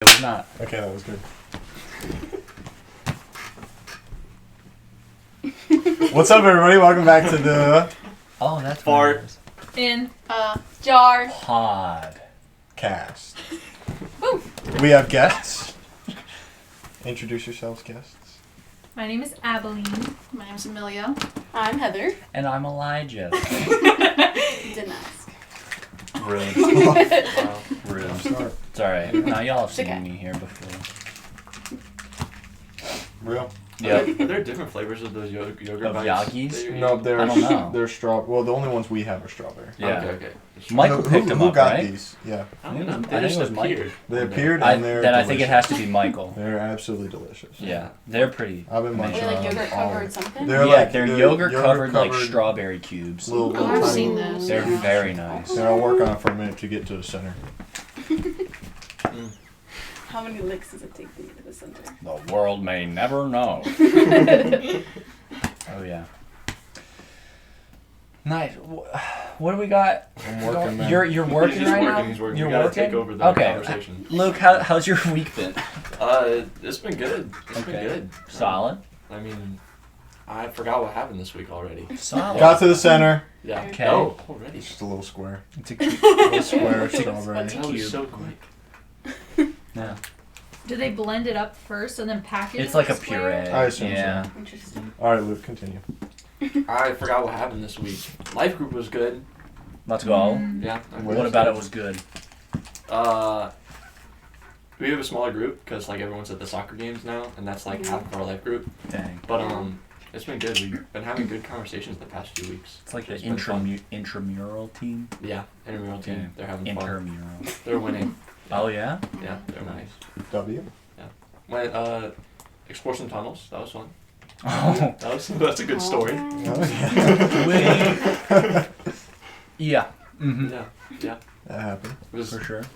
It was not. Okay, that was good. What's up, everybody? Welcome back to the Oh, that's Fart. In jar. podcast. Woo. We have guests. Introduce yourselves, guests. My name is Abeline. My name's Amelia. I'm Heather. And I'm Elijah. Didn't ask. Rude. Wow. Rude. Start. It's alright. Now y'all have seen Okay. me here before. Real? Yep. Are there different flavors of those yogurt Of bites? Yogis? that you're No, eating? they're I don't know. they're straw. Well, the only ones we have are strawberry. Yeah. Okay. Michael picked them who up, got right? these? Yeah, I don't know. I They think just it was Mike. appeared. they appeared I and they're then I think it has delicious. to be Michael. They're absolutely delicious. Yeah. They're pretty. I've been Are munching they like on yogurt them all. covered something? They're yeah, like they're yogurt covered like covered strawberry cubes. Little Oh, I've tiny. seen those. They're very nice. Here, I'll work on it for a minute to get to the center. How many licks does it take to get to the center? The world may never know. Oh yeah. Nice. What do we got? I'm working, man. You're working He's right working, now. he's working. You're We gotta working. take over the okay. conversation. Luke, how's your week been? It's been good. It's been good. Solid. I mean, I forgot what happened this week already. Solid. Got to the center. Yeah. Okay. Oh, already. It's just a little square. It's a cute. Little square strawberry. That was cube. so quick. Yeah. Do they blend it up first and then package it? It's like a in square? puree. I assume yeah. so. Interesting. All right, Luke, continue. I forgot what happened this week. Life group was good. Let's go. Yeah. What about it was good? We have a smaller group because like everyone's at the soccer games now, and that's like half of our life group. Dang. But it's been good. We've been having good conversations the past few weeks. It's like the It's been fun. intramural team. Yeah, intramural team. Okay. They're having fun. Intramural. They're winning. Oh yeah. Yeah, they're nice. W. Went explore some tunnels. That was fun. Oh. That's a good story. Yeah. Mm-hmm. Yeah, That happened. it was. For sure. It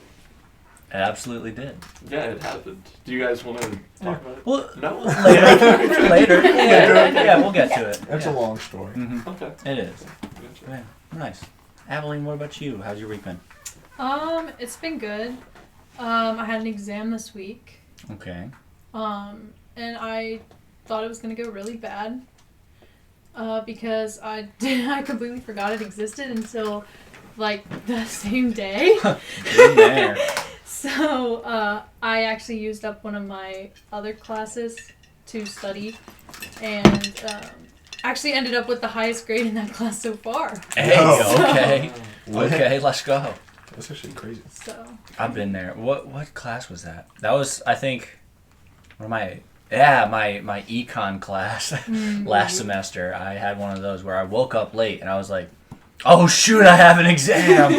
absolutely did. Yeah, it happened. Do you guys want to talk about it? Well, No. later. Later. Yeah, we'll get to it. That's yeah. a long story. Mm-hmm. Okay. It is. Yeah, nice. Abeline, what about you? How's your week been? It's been good. I had an exam this week. Okay. And I thought it was gonna go really bad. Because I completely forgot it existed until like the same day. Been there. So I actually used up one of my other classes to study, and actually ended up with the highest grade in that class so far. Hey, Oh. okay. What? Okay, let's go. That's actually crazy. So I've been there. What class was that? That was, I think, one of my econ class last semester. I had one of those where I woke up late and I was like, oh shoot, I have an exam.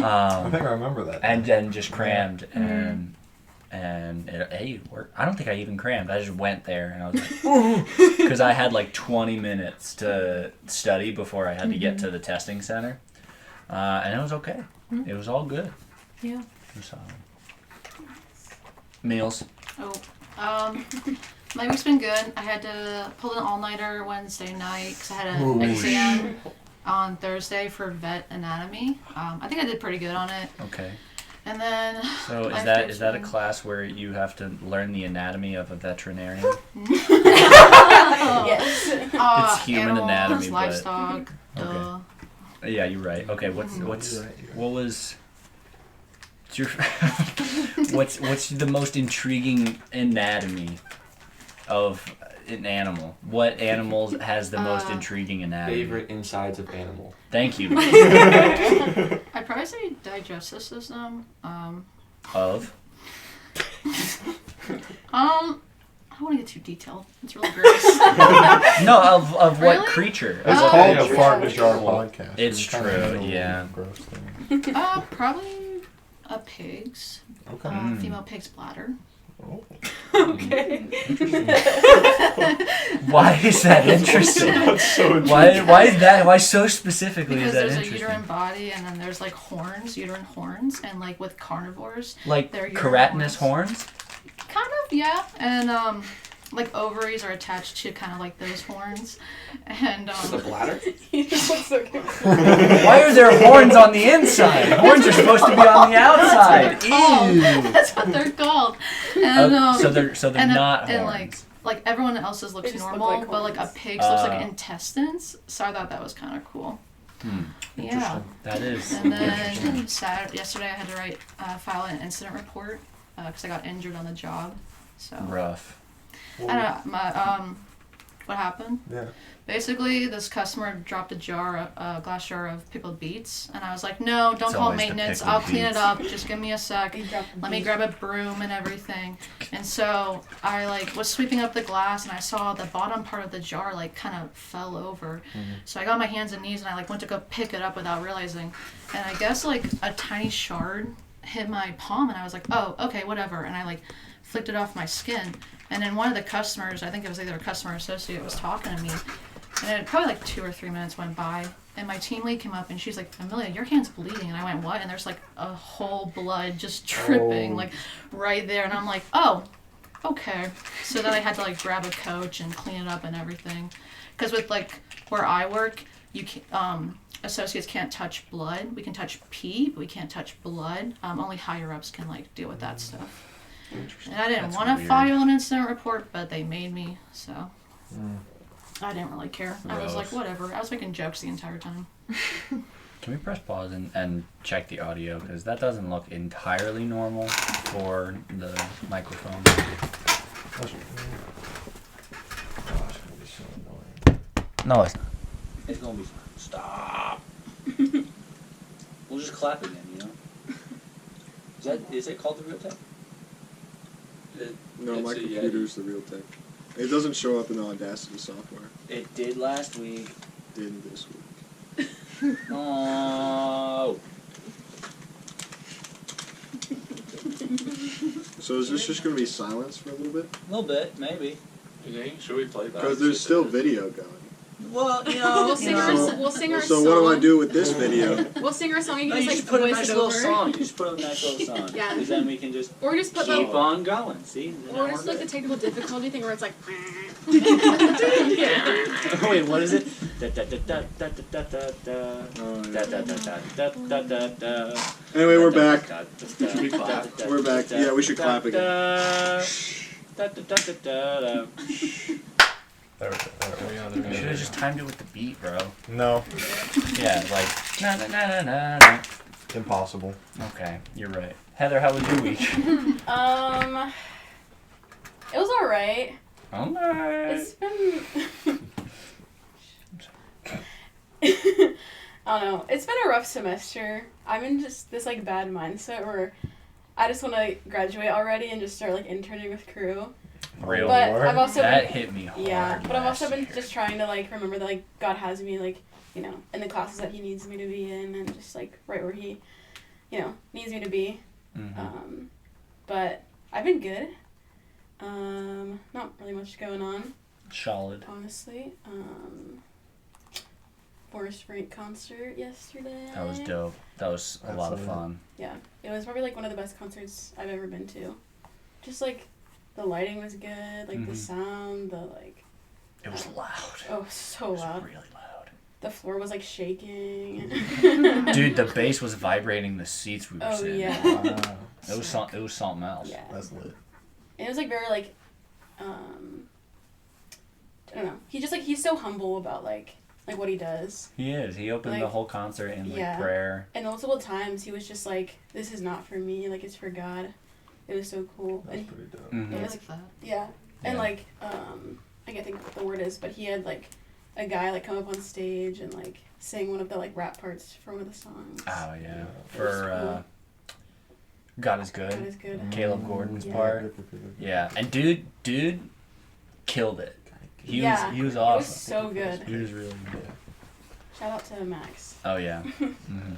I think I remember that. And then just crammed and it worked. I don't think I even crammed. I just went there and I was like, because I had like 20 minutes to study before I had to get to the testing center, and it was okay. It was all good. yeah. It was solid. Meals. My week's been good. I had to pull an all-nighter Wednesday night because I had an Ooh. exam on Thursday for vet anatomy. I think I did pretty good on it. Okay. And then So life is that a group's class where you have to learn the anatomy of a veterinarian? Yes. been, It's human animals, anatomy, but- livestock. Okay. Yeah, you're right. Okay, what's You're what's your what's the most intriguing anatomy of an animal? What animal has the most intriguing anatomy? Favorite insides of animal. Thank you. I'd probably say digestive system. Of I don't want to get too detailed. It's really gross. no of what Really? creature? It's Oh, called yeah, the Fart yeah. to Jar podcast. It's We kinda true, handle yeah. Gross thing. Probably a pig's. Okay. Female pig's bladder. Oh. Okay. Why is that interesting? That's so Why is that? Why so specifically Because is that there's a interesting? uterine body and then there's like uterine horns, and like with carnivores, Like They're keratinous horns. horns? kind of, yeah. And like ovaries are attached to kind of like those horns, and The bladder? He just looks so good. Why are there horns on the inside? Horns are supposed to be on the outside. Ew. that's what they're called. And So they're and, not and horns. like everyone else's looks They just look normal, like but like a horns. pig's looks like intestines. So I thought that was kind of cool. Yeah. That is. And then yesterday I had to file an incident report because I got injured on the job. So Rough. I don't know, what happened? Yeah. Basically, this customer dropped a glass jar of pickled beets, and I was like, no, don't It's call always the maintenance. pickled I'll clean it beets. up. Just give me a sec. He dropped the Let me beef. grab a broom and everything. And so I was sweeping up the glass, and I saw the bottom part of the jar kind of fell over. So I got my hands and knees, and I went to go pick it up without realizing. And I guess a tiny shard hit my palm, and I was like, oh, okay, whatever. And I flicked it off my skin. And then one of the customers, I think it was either a customer or associate, was talking to me. And it probably 2 or 3 minutes went by. And my team lead came up and she's like, Amelia, your hand's bleeding. And I went, what? And there's a whole blood just dripping right there. And I'm like, oh, okay. So then I had to grab a coach and clean it up and everything. Because with where I work, you can, associates can't touch blood. We can touch pee, but we can't touch blood. Only higher ups can deal with that stuff. And I didn't That's want to weird. file an incident report, but they made me, so I didn't really care. I was like, Rough. whatever. I was making jokes the entire time. Can we press pause and check the audio? Because that doesn't look entirely normal for the microphone. Gosh, it's gonna be so annoying. No, it's not. It's gonna be fine. Stop. We'll just clap again, Is it called the real tech? No, my computer's the real tech. It doesn't show up in the Audacity software. It did last week. Didn't this week. Oh. So is this just going to be silence for a little bit? A little bit, maybe. Should we play that? Because there's still video going. Well, We'll sing our So song. what do I do with this video? We'll sing our song. You No, can you just just put a voice nice it little over. song. You just put a nice little song. Yeah. Because then we can just Or just put keep the. on going. See? Or just the technical difficulty thing where it's Wait, what is it? Da da da da da da da da Oh, da da da da da da da. Anyway, we're back. Should we clap? We're back. Yeah, we should clap again. Da da da da da. There we go. You should have just timed it with the beat, bro. No, Yeah, na na na na na na. impossible. Okay, you're right. Heather, how was your week? It was alright. Alright. It's been. I don't know. It's been a rough semester. I'm in just this bad mindset where I just want to graduate already and just start interning with crew. Real But Lord. I've also That been, hit me hard. yeah. But I've also last been year. just trying to remember that God has me in the classes that He needs me to be in and just right where He, needs me to be. Mhm. But I've been good. Not really much going on, Solid. honestly. Forest Frank concert yesterday. That was dope. That was a lot of Absolutely. fun. Yeah, it was probably one of the best concerts I've ever been to. Just the lighting was good, the Mhm. sound, It was loud. oh, so It was loud. really loud. The floor was shaking. Dude, the bass was vibrating the seats we were Oh, sitting yeah. in. Wow. It was something else. Yeah, That's lit. and it was very I don't know. He's so humble about what he does. He is. He opened the whole concert in yeah. prayer. And multiple times he was just this is not for me, it's for God. It was so cool. That's And pretty dope. Mhm. it I was like that. yeah. And Yeah. I can't think what the word is, but he had a guy come up on stage and sing one of the rap parts for one of the songs. Oh yeah. Yeah. For God is That good. is good. Caleb Gordon's Yeah. part. Yeah, and dude killed it. He Yeah, was It awesome. was so good. He was really good. Shout out to Max. Oh yeah. hmm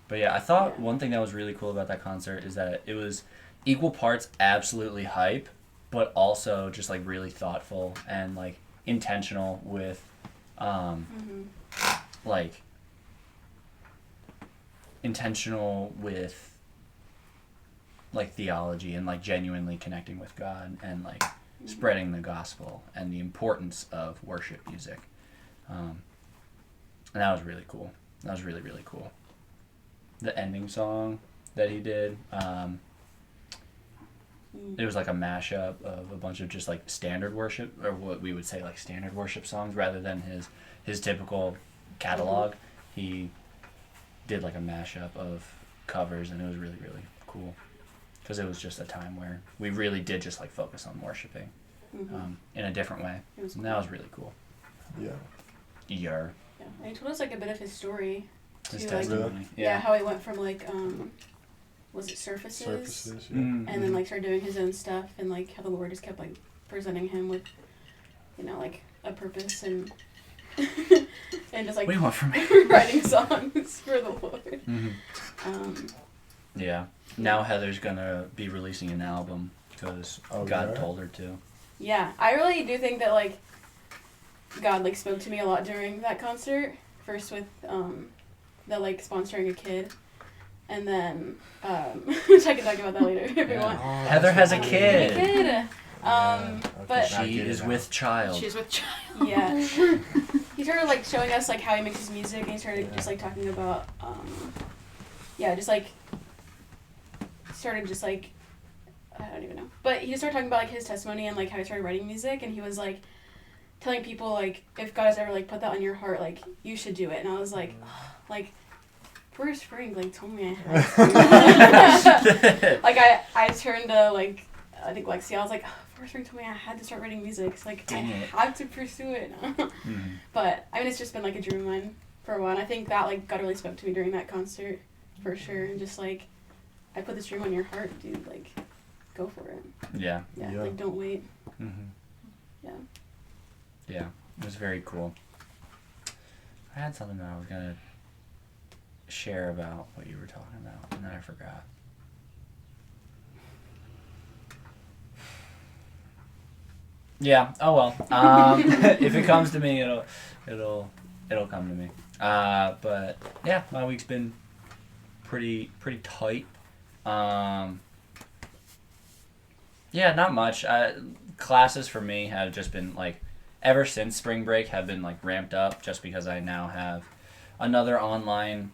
But yeah, I thought one thing that was really cool about that concert is that it was equal parts absolutely hype, but also just really thoughtful and intentional with, Mm-hmm. intentional with theology and genuinely connecting with God and spreading the gospel and the importance of worship music. And that was really cool. That was really, really cool. The ending song that he did, it was like a mashup of a bunch of just like standard worship, or what we would say like standard worship songs, rather than his typical catalog. He did like a mashup of covers, and it was really, really cool. Because it was just a time where we really did just like focus on worshiping in a different way. It was And that was really cool. Yeah. Yeah. And he told us like a bit of his story. His To, testimony. Yeah, how he went from like was it surfaces? Surfaces. Yeah. Mm. And then like started doing his own stuff, and like how the Lord just kept like presenting him with, like a purpose and and just like What do you want from me? writing songs for the Lord. Mm-hmm. Yeah. Now Heather's gonna be releasing an album because Oh, God yeah? told her to. Yeah, I really do think that like God like spoke to me a lot during that concert. First with the like sponsoring a kid, and then which I can talk about that later if you want. Oh, Heather that's has a right. kid. A kid. Yeah, But okay. She is with child. She's with child. yeah, he started like showing us like how he makes his music, and he started just like talking about just like started just like I don't even know, but he just started talking about like his testimony and like how he started writing music, and he was like telling people like if God has ever like put that on your heart, like you should do it. And I was like, like Bruce Frank like told me I had to. Like I turned to like I think Lexi, I was like, Bruce Frank told me I had to start writing music, so like Dang I it. had to pursue it. But I mean it's just been like a dream of mine for a while, and I think that like God really spoke to me during that concert for sure, and just like I put this dream on your heart, dude, like go for it. Yeah. Yeah. Yeah. Like don't wait. Mm-hmm. Yeah. Yeah. It was very cool. I had something that I was gonna share about what you were talking about, and then I forgot. Yeah. Oh well. If it comes to me, it'll come to me. But yeah, my week's been pretty tight. Yeah, not much. Classes for me have just been like, ever since spring break, have been like ramped up just because I now have another online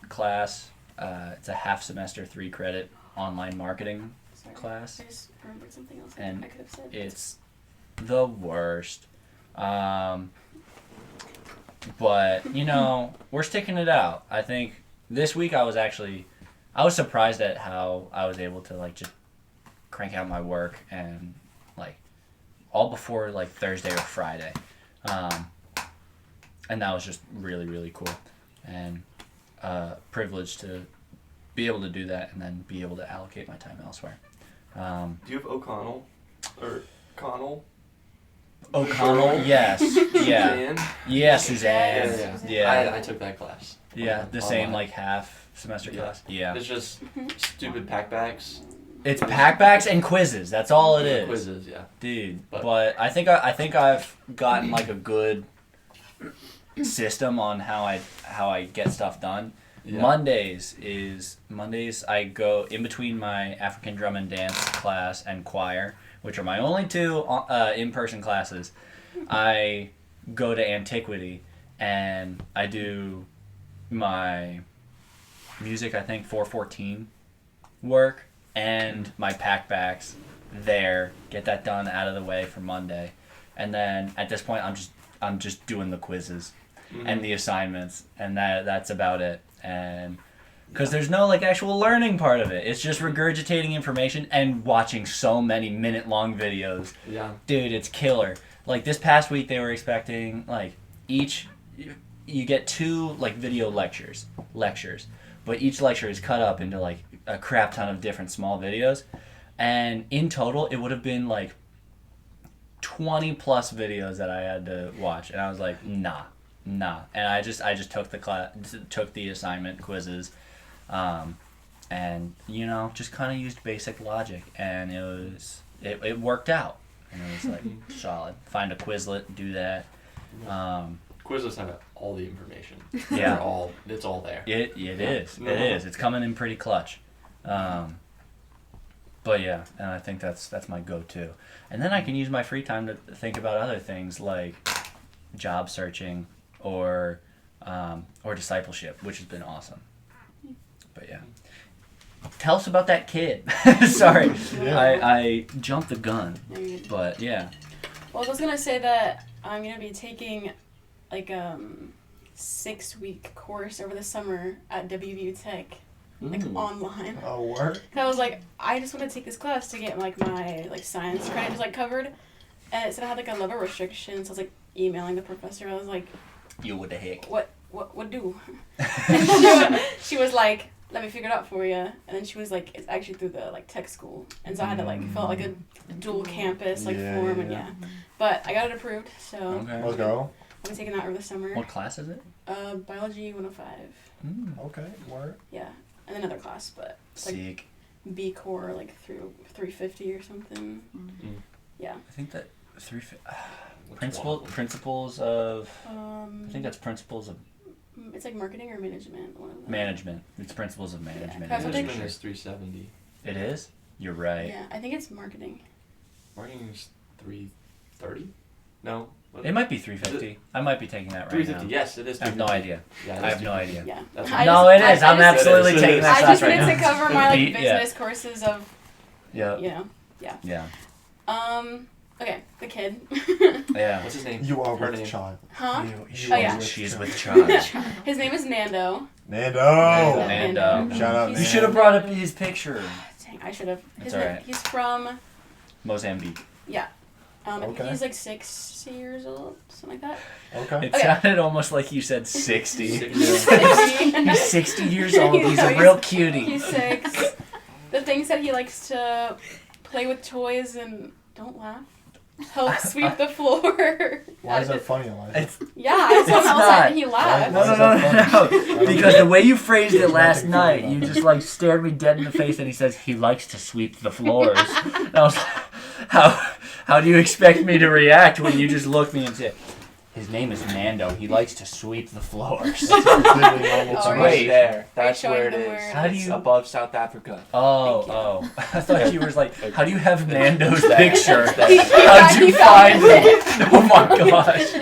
class. It's a half semester, 3 credit online marketing Sorry. class. I just remembered something else And I could have said. It's the worst. But, we're sticking it out. I think this week I was surprised at how I was able to like just crank out my work and like all before like Thursday or Friday. And that was just really, really cool. And privileged to be able to do that and then be able to allocate my time elsewhere. Do you have O'Connell? Or Connell? O'Connell, yes. Yeah. Suzanne? Yeah, Suzanne. Yeah. Yeah. I took that class. Yeah, the same Online. like half semester Yeah. class. Yeah. It's just stupid packbacks. It's packbacks and quizzes. That's all it is. Quizzes, yeah. Dude, But- but I think I've gotten like a good system on how I get stuff done. Yeah. Mondays I go in between my African drum and dance class and choir, which are my only 2 in-person classes. I go to antiquity and I do my music, I think 414 work and my packbacks there, get that done out of the way for Monday. And then at this point I'm just doing the quizzes and the assignments, and that's about it. And because there's no like actual learning part of it, it's just regurgitating information and watching so many minute-long videos. Yeah. Dude, it's killer. Like this past week they were expecting like you get 2 like video lectures, but each lecture is cut up into like a crap ton of different small videos, and in total it would have been like 20 plus videos that I had to watch, and I was like, nah. And I just took the assignment quizzes, and just kind of used basic logic, and it worked out, and it was like solid. Find a Quizlet, do that. Quizzes have all the information. Yeah. It's all there. It is. No. It is. It's coming in pretty clutch. But yeah, and I think that's my go-to. And then I can use my free time to think about other things like job searching or discipleship, which has been awesome. But yeah. Tell us about that kid. Sorry. Yeah. I jumped the gun. No, you're good. But yeah. Well, I was gonna say that I'm gonna be taking like 6-week course over the summer at WVU Tech, like online. Oh, work. And I was like, I just want to take this class to get like my like science credit just covered, and it said I had like a level restriction, so I was like emailing the professor. I was like, You what the heck? what do? And she was like, let me figure it out for you. And then she was like, it's actually through the like tech school, and so I had to like fill out like a dual campus like Yeah, form, and yeah. but I got it approved, so Okay. Let's go. I'll be taking that over the summer. What class is it? Biology 105. Okay, work. Yeah, and another class, but it's like Sick. B Core like through 350 or something. Yeah. I think that Which principles of I think that's principles of It's like marketing or management. One of them. management. It's principles of management. That's I'm what they- pretty Management sure. is 370. It is? You're right. Yeah, I think it's marketing. Marketing is 330. No. What? It might be 350. I might be taking that right 350. now. Yes, it is. I have no 350. idea. Yeah, it I is have no 350. idea. Yeah. That's I No, just- it is. I I'm just- absolutely It is. taking that I class just right needed now. to cover my like Yeah. business courses of, Yeah. you know. Yeah. Okay, the kid. Yeah. What's his name? You are Her with name. child. Huh? She, Oh, yeah. she is with child. His name is Nando. Nando. Nando. Shout out, He's- You should have brought up his picture. Dang, I should have. That's alright. He's from. Mozambique. Yeah. I think Okay. he's like 6 years old, something like that. Okay. It Okay. sounded almost like you said 60. He's 60. He's 60 years old. He's No, a real cutie. He's 6. The things that he likes to play with toys and don't laugh. Help sweep the floor. Why is that funny, Elijah? It's, Yeah, I saw It's him not. outside and he laughed. no. Because the way you phrased it There's last nothing night, funny you about just like stared me dead in the face and he says he likes to sweep the floors. And I was like, how do you expect me to react when you just look me and say, his name is Nando, he likes to sweep the floors. That's completely normal Oh, to are me. Right there. That's showing where it them is. where How do It's you- above South Africa. Oh. I thought you were like, how do you have Nando's picture? He How'd you found find it? Oh my gosh.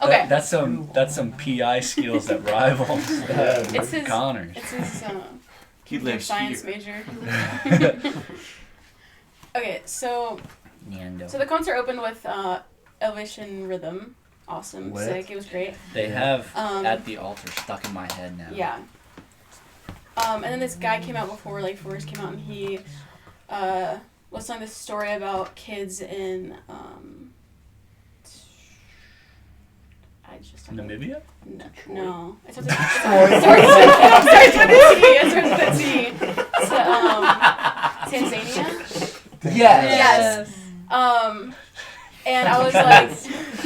Okay. That's some PI skills that rival Yeah, dude. It's his. Connors. It's his He computer lives science here. major. Okay, so Nando. the concert opened with Elevation Rhythm. Awesome, What? sick. It was great. They have Um, At the Altar stuck in my head now. Yeah. And then this guy came out before like Forrest came out, and he was telling this story about kids in I just don't know. Namibia? No. It starts with a T. It's Tanzania. Yes. Yes. And I was like,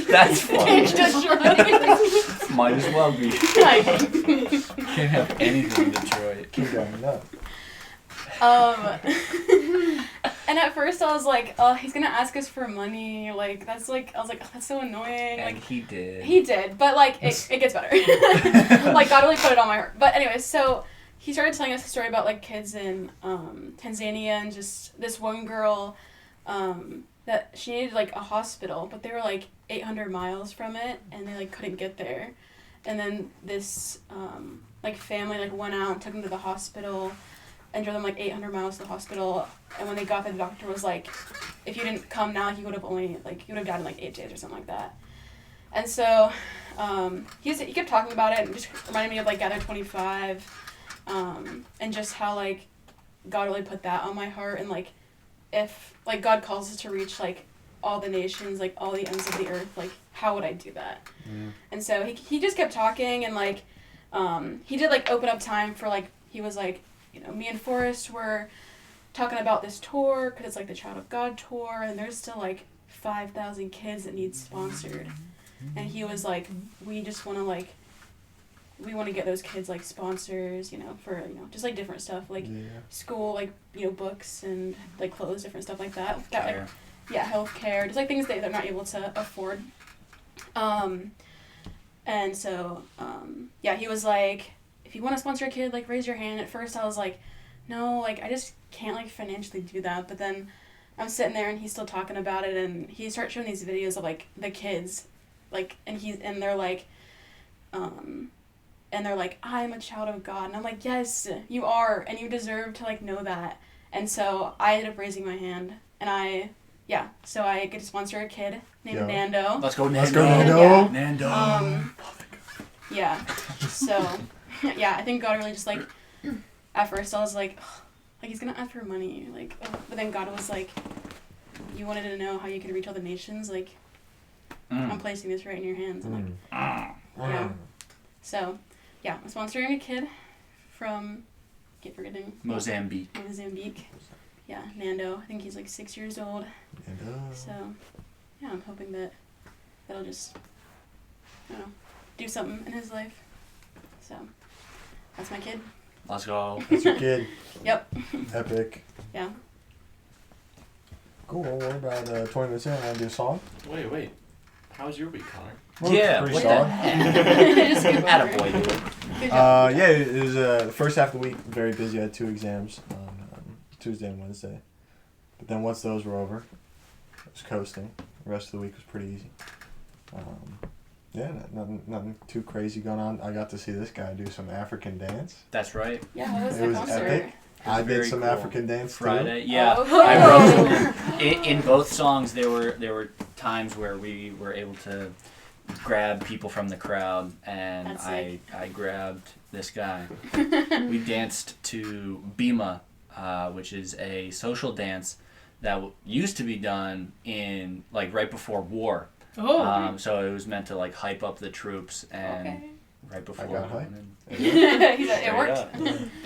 That's funny. just right. Might as well be. Like, Can't have anything in Detroit. Keep going, no. and at first I was like, oh, he's gonna ask us for money. Like, that's like, I was like, oh, that's so annoying. And Like, he did. he did, but like, it gets better. Like, God really put it on my heart. But anyways, so he started telling us a story about like kids in Tanzania, and just this one girl that she needed like a hospital, but they were like 800 miles from it, and they like couldn't get there. And then this like family like went out and took them to the hospital and drove them like 800 miles to the hospital. And when they got there, the doctor was like, if you didn't come now, he would have died in like 8 days or something like that. And so he kept talking about it, and just reminded me of like Gather 25, and just how like God really put that on my heart, and like if like God calls us to reach like all the nations, like all the ends of the earth, like how would I do that? Yeah. And so he just kept talking, and like he did like open up time for like, he was like, you know, me and Forrest were talking about this tour because it's like the Child of God tour, and there's still like 5,000 kids that need sponsored, and he was like, we just want to like, we want to get those kids like sponsors, you know, for, you know, just like different stuff, like Yeah. school, like, you know, books and like clothes, different stuff like that. That like, Care. yeah, healthcare, just like things that they're not able to afford. And so, yeah, he was like, if you want to sponsor a kid, like, raise your hand. At first I was like, no, like, I just can't like financially do that. But then I'm sitting there and he's still talking about it, and he starts showing these videos of like the kids, like, and they're like, I'm a child of God, and I'm like, yes, you are, and you deserve to like know that. And so I ended up raising my hand, and so I get to sponsor a kid named Nando. Let's go, Nando. Let's go, Nando. Nando. Yeah. So, yeah, I think God really just like, at first I was like, ugh, like he's gonna ask for money, like, ugh. But then God was like, you wanted to know how you could reach all the nations, like, I'm placing this right in your hands. And like, yeah. So, yeah, I'm sponsoring a kid from, keep forgetting. Mozambique. Yeah, Nando. I think he's like 6 years old. Nando. So, yeah, I'm hoping that that'll just, I don't know, do something in his life. So, that's my kid. Let's go. That's your kid. Yep. Epic. Yeah. Cool. What about 20 minutes in? I want to do a song? Wait. How was your week, Connor? Well, Yeah, pretty what solid. the heck? Just skip over. Attaboy, dude. Good job. Yeah, it was the first half of the week very busy. I had 2 exams on Tuesday and Wednesday. But then once those were over, I was coasting. The rest of the week was pretty easy. Yeah, nothing too crazy going on. I got to see this guy do some African dance. That's right. Yeah, how was It the was concert? epic. I did very some cool. African dance Friday, yeah. Oh. I wrote in both songs. There were times where we were able to grab people from the crowd, and That's sick. I grabbed this guy. We danced to Bima, which is a social dance that used to be done in like right before war. Oh. So it was meant to like hype up the troops, and Okay. right before. I got hype. He's like, it worked.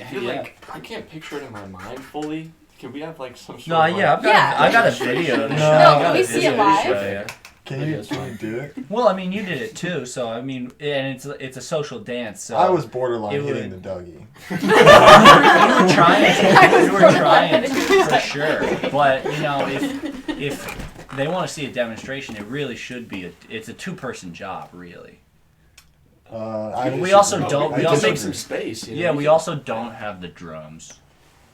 I feel like I can't picture it in my mind fully. Can we have like some sort No, of yeah, like, I got a video to No, show. I got can a we see it video to live? show you. Can you do it? Well, I mean, you did it too, so I mean, and it's a social dance. So I was borderline it hitting would- the Dougie. you were trying to. You were trying to, for sure. But you know, if they want to see a demonstration, it really should be it's a 2-person job, really. We also don't- we Just also- make some space. You know? Yeah, we also don't have the drums.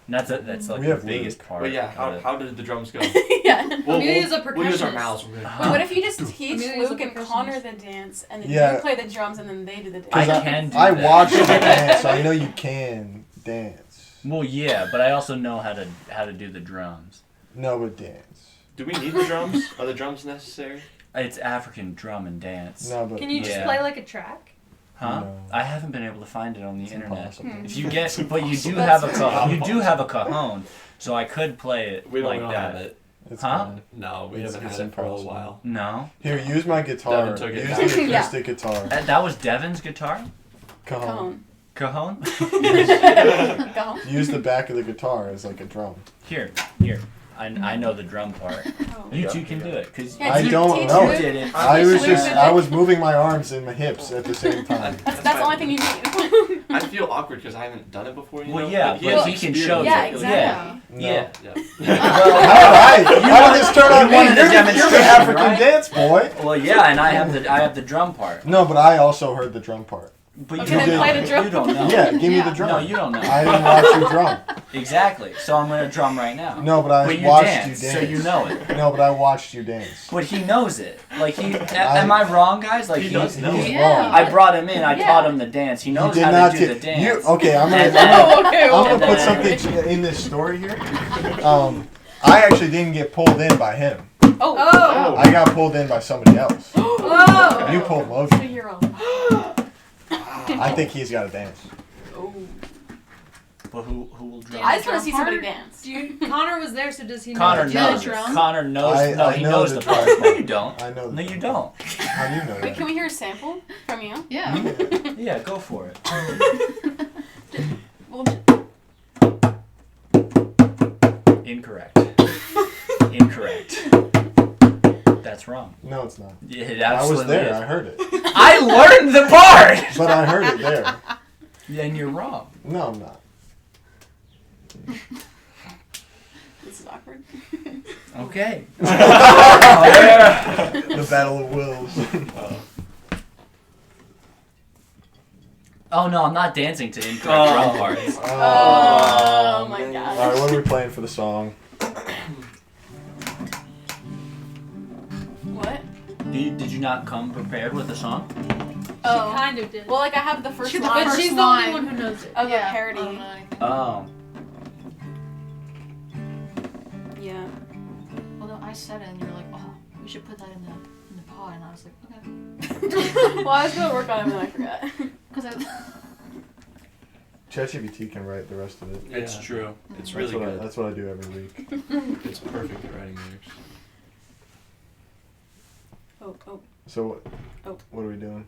And that's like We the have biggest Luke. part. But yeah, of it. how did the drums go? Yeah. Amelia's a We'll use our percussionist. mouths. We're gonna- Wait, what if you just teach Amelia's a Luke and percussionist. Connor the dance, and then Yeah. you play the drums, and then they do the dance? I 'Cause can do I that. watched you dance, so I know you can dance. Well, yeah, but I also know how to do the drums. No, but dance. Do we need the drums? Are the drums necessary? It's African drum and dance. No, but Can you just Yeah. play like a track? Huh? No. I haven't been able to find it on the It's internet. impossible. If you get, but you do That's have a you do have a cajon, so I could play it We don't, like we don't that. have it. It's Huh? fine. No, we It's- haven't it's had it for a little impossible. while. No, Here, use my guitar. Devin took it Use down. the Yeah. acoustic guitar. that was Devin's guitar. Cajon. Cajon. Cajon. Cajon. Use the back of the guitar as like a drum. Here. I know the drum part. Oh. You two can do it because Yeah, I teach- don't teach know Luke. it. did it. I was Luke just did I it. was moving my arms and my hips at the same time. That's the only thing you need. I feel awkward because I haven't done it before. You Well, know? yeah, But but has he can show experience. you. Yeah, exactly. No. Yeah. Yeah. How did this turn on You me? wanted a You're the demonstration, African right? dance boy. Well, yeah, and I have the drum part. No, but I also heard the drum part. But Okay, you then don't play know. the drum. You don't know. Yeah, give me Yeah. the drum. No, you don't know. I didn't watch you drum. Exactly. So I'm gonna drum right now. No, but I But you watched dance, you so dance. you know it. No, but I watched you dance. But he knows it. Like am I wrong, guys? Like He does know He's it. Yeah. wrong. I brought him in. I Yeah. taught him the dance. He knows you did how not to do ta- the dance. Okay, I'm And gonna, then- Oh, okay. I'm Well, gonna put then- something in this story here. I actually didn't get pulled in by him. oh. I got pulled in by somebody else. Oh. You pulled Logan. 2-year-old. I think he's got to dance. Oh. But who will drum? I just want to see Drum somebody part? dance. Connor was there, so does he know? Connor the knows. drum? It. Connor knows. I he know knows the the part. drum. No, you don't. I know. No, you don't. How do you know Wait, that? can we hear a sample from you? Yeah. Yeah, go for it. Well, Incorrect. Incorrect. That's wrong. No, it's not. Yeah, it I was absolutely there. is. I heard it. I learned the part. But I heard it there. Then you're wrong. No, I'm not. this is awkward. Okay. The battle of wills. Oh no, I'm not dancing to incorrect drum parts. Oh my man. gosh. All right, what are we playing for the song? What? Did you not come prepared with a song? Oh. She kind of did. Well, like I have the first She's the line but first she's the line. only one who knows it. of Yeah. a parody. I don't know anything. Oh. Yeah. Well, no, I said it, and you were like, "Oh, we should put that in the pod," and I was like, "Okay," Well, I was gonna work on it and then I forgot. because I. ChatGPT can write the rest of it. It's Yeah. true. It's That's really what good. that's what I do every week. It's perfect at writing lyrics. Oh. So Oh. what are we doing?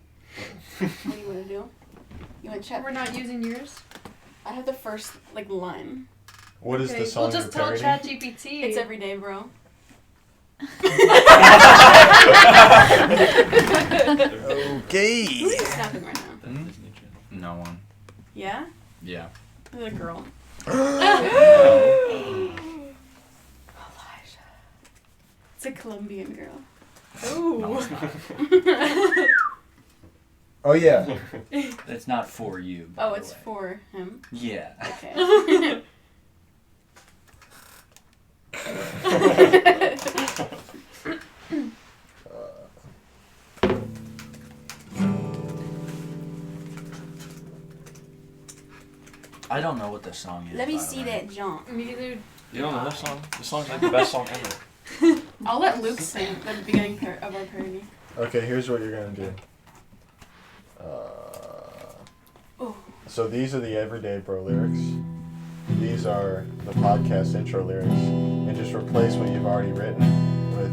What do you want to do? You want to chat? We're not using yours. I have the first line. What is Okay, the song we'll just tell you're ChatGPT. It's every day, bro. Okay. Who's snapping right now? That's Disney Channel. No one. Yeah? Yeah. There's a girl. No. Elijah. It's a Colombian girl. No, it's not. Oh yeah. It's not for you. by Oh, the it's way. for him. Yeah. Okay. I don't know what the song is. Let me by the see way. that jump. Me either. You don't know this song? This song's like the best song ever. I'll let Luke sing at the beginning of our parody. Okay, here's what you're gonna do. Oh. So these are the Everyday Bro lyrics. These are the podcast intro lyrics, and just replace what you've already written with,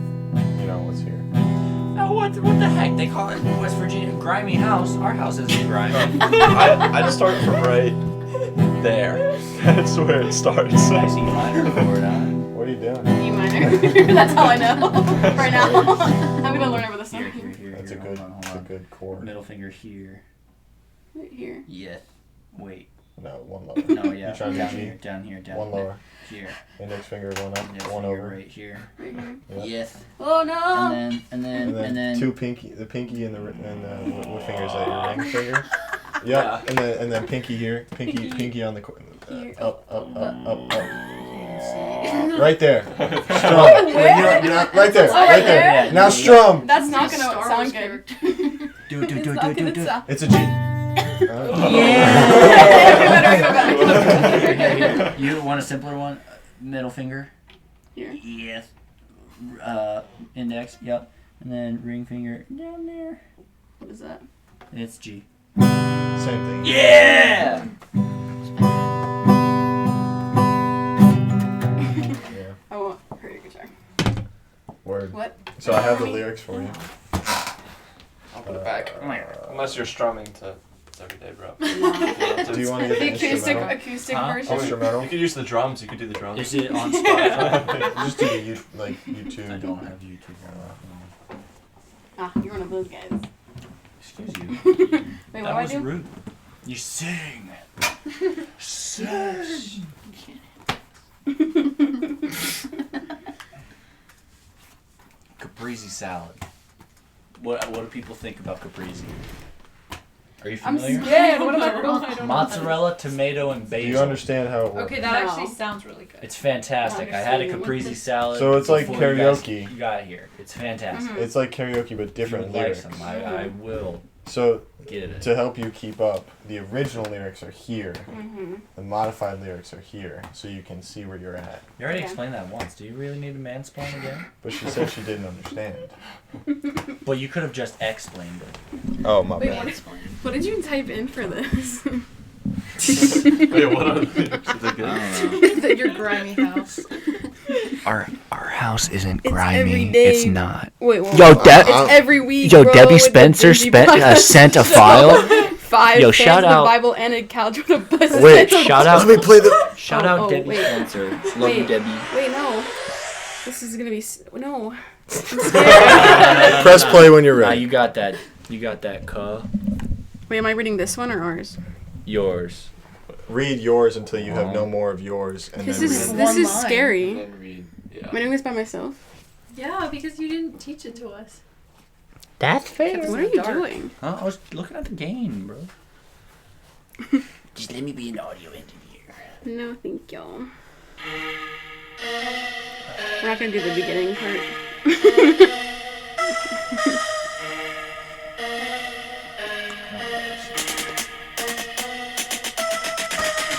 what's here. Oh, what the heck? They call it West Virginia grimy house. Our house isn't grimy. I just started from right there. That's where it starts. Nice E minor chord, huh? What are you doing? E minor. That's all I know right now. I'm gonna learn over the song. Here. That's a Hold good. on, hold That's a on. good chord. Middle finger here. Right here. Yes. Wait. No, one lower. No, yeah. You trying to down do G? here, down here, down One lower. here. Index finger one up, Index one finger over. right here. Right here. Yep. Yes. Oh no! And then And then two pinky, the pinky and what finger is that? Your ring finger. Yep. Yeah. And then pinky here, pinky on the Here. up. Right there. Strum. Where? You're not, right there. Oh, Right right there. there? Now strum. That's not It's a gonna Star sound Wars good. character. Do. It's not gonna sound. It's a G. Yeah. You want a simpler one? Middle finger. Here. Yes. Index. Yep. And then ring finger down there. What is that? It's G. Same thing. Yeah. Yeah. I won't hurt your guitar. Word. What? So I have the lyrics for you. I'll put it back. Unless you're strumming to It's Everyday Bro. Do you want to get The the instrumental? acoustic Huh? version. Instrumental? You could use the drums. You could do the drums. Is it on Spotify? Just do the YouTube. I don't have YouTube. Ah, you're one of those guys. Excuse you. Wait, what That do I was do? rude. You sing. Sing. Caprese salad. What do people think about caprese? Are you I'm familiar? scared. What am I I don't know. Mozzarella, tomato, and Do basil. you understand how it works? Okay, that No. actually sounds really good. It's fantastic. I had a caprese salad. So it's like before you guys karaoke. got here. It's fantastic. Mhm. It's like karaoke but If different you would lyrics. like some, I will So get it. to help you keep up, the original lyrics are here. Mm-hmm. The modified lyrics are here, so you can see where you're at. You already Okay. explained that once. Do you really need to mansplain again? But she said she didn't understand. Well, you could have just explained it. Oh my Wait, bad. what did you type in for this? Wait, what are the lyrics? Is it good? That your grimy house. Our house isn't It's every day. not. Wait, whoa. Yo, It's every week. Yo, bro, Debbie with the Spencer Benji sent podcast a show. file. 5 Yo, fans shout with out- a Bible and a couch with a bus. Wait, shout out. Let me play the. Shout Oh, out oh, Debbie wait. Spencer. Love you, Wait. Debbie. Wait, no. This is gonna be no. I'm scared. Press play when you're Nah, ready. you got that. You got that. Wait, am I reading this one or ours? Yours. Read yours until you have no more of yours, and This then is read. this One is line. scary. And then read. Yeah. Am I doing this by myself? Yeah, because you didn't teach it to us. That's fair. What are you doing? Huh? I was looking at the game, bro. Just let me be an audio engineer. No, thank you. We're not gonna do the beginning part.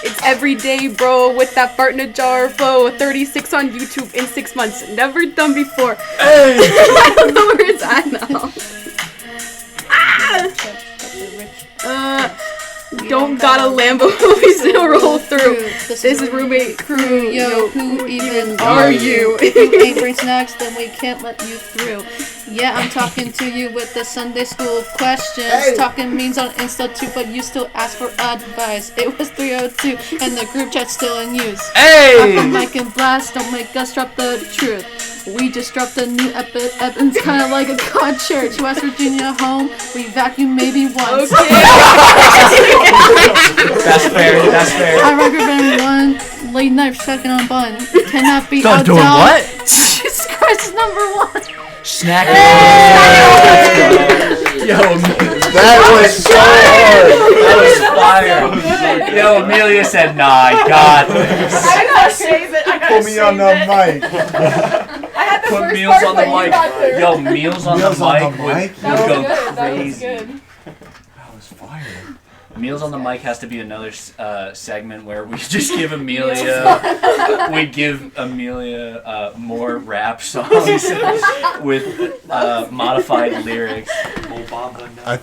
It's every day, bro, with that fart in a jar flow. 36 on YouTube in 6 months. Never done before. Hey! I don't know where it's at now. Don't got a Lambo, we still roll through. This is roommate crew, yo, who even are you? If you ain't bring snacks, then we can't let you through. Yeah, I'm talking to you with the Sunday school questions. Hey. Talking memes on Insta too, but you still ask for advice. It was 3:02 and the group chat's still in use. Hey! Drop the mic and blast, don't make us drop the truth. We just dropped a new Evan's kind of like a concert. West Virginia home, we vacuum maybe once. That's fair. That's fair. I recommend one late night checking on bun. Cannot be Doing outdone. what? Jesus Christ is #1. Snack. Yo, That was so hard. that was fire. Yo, Amelia said, "Nah, I got this." I gotta save it. I gotta Put me on the mic. I had the Put first meals part, on the but you mic. got through. Yo, meals on Meals the on mic the would, mic? would That was go good. That was crazy. good. That was fire. Meals on the mic has to be another segment where we just give Amelia, we give Amelia more rap songs with modified lyrics. I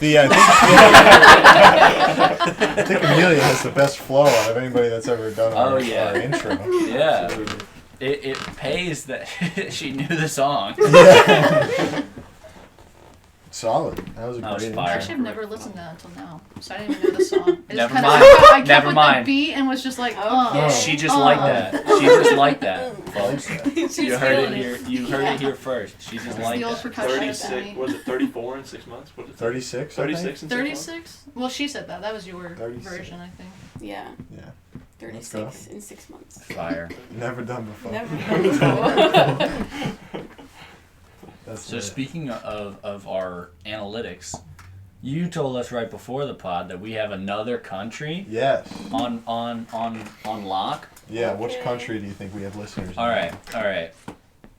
think Amelia has the best flow out of anybody that's ever done our intro. Yeah, it pays that she knew the song. Yeah. Solid. That was a That was great fire. intro. Actually, I've never listened to that until now, so I didn't even know the song. It Never just mind. I kept Never with mind. the beat and was just like, Okay. She just like that. She just like that. Folks. She's You heard it feeling here. You heard it here first. She just It's like the old that. percussion 36, was it 34 in 6 months? What is it? 36, I 36 think? in 6 months? 36? Well, she said that. That was your 36. version, I think. Yeah. Yeah. 36 in 6 months. Fire. Never done before. Never done before. That's So it. speaking of our analytics, you told us right before the pod that we have another country Yes. on lock. Yeah, which Okay. country do you think we have listeners in? All right.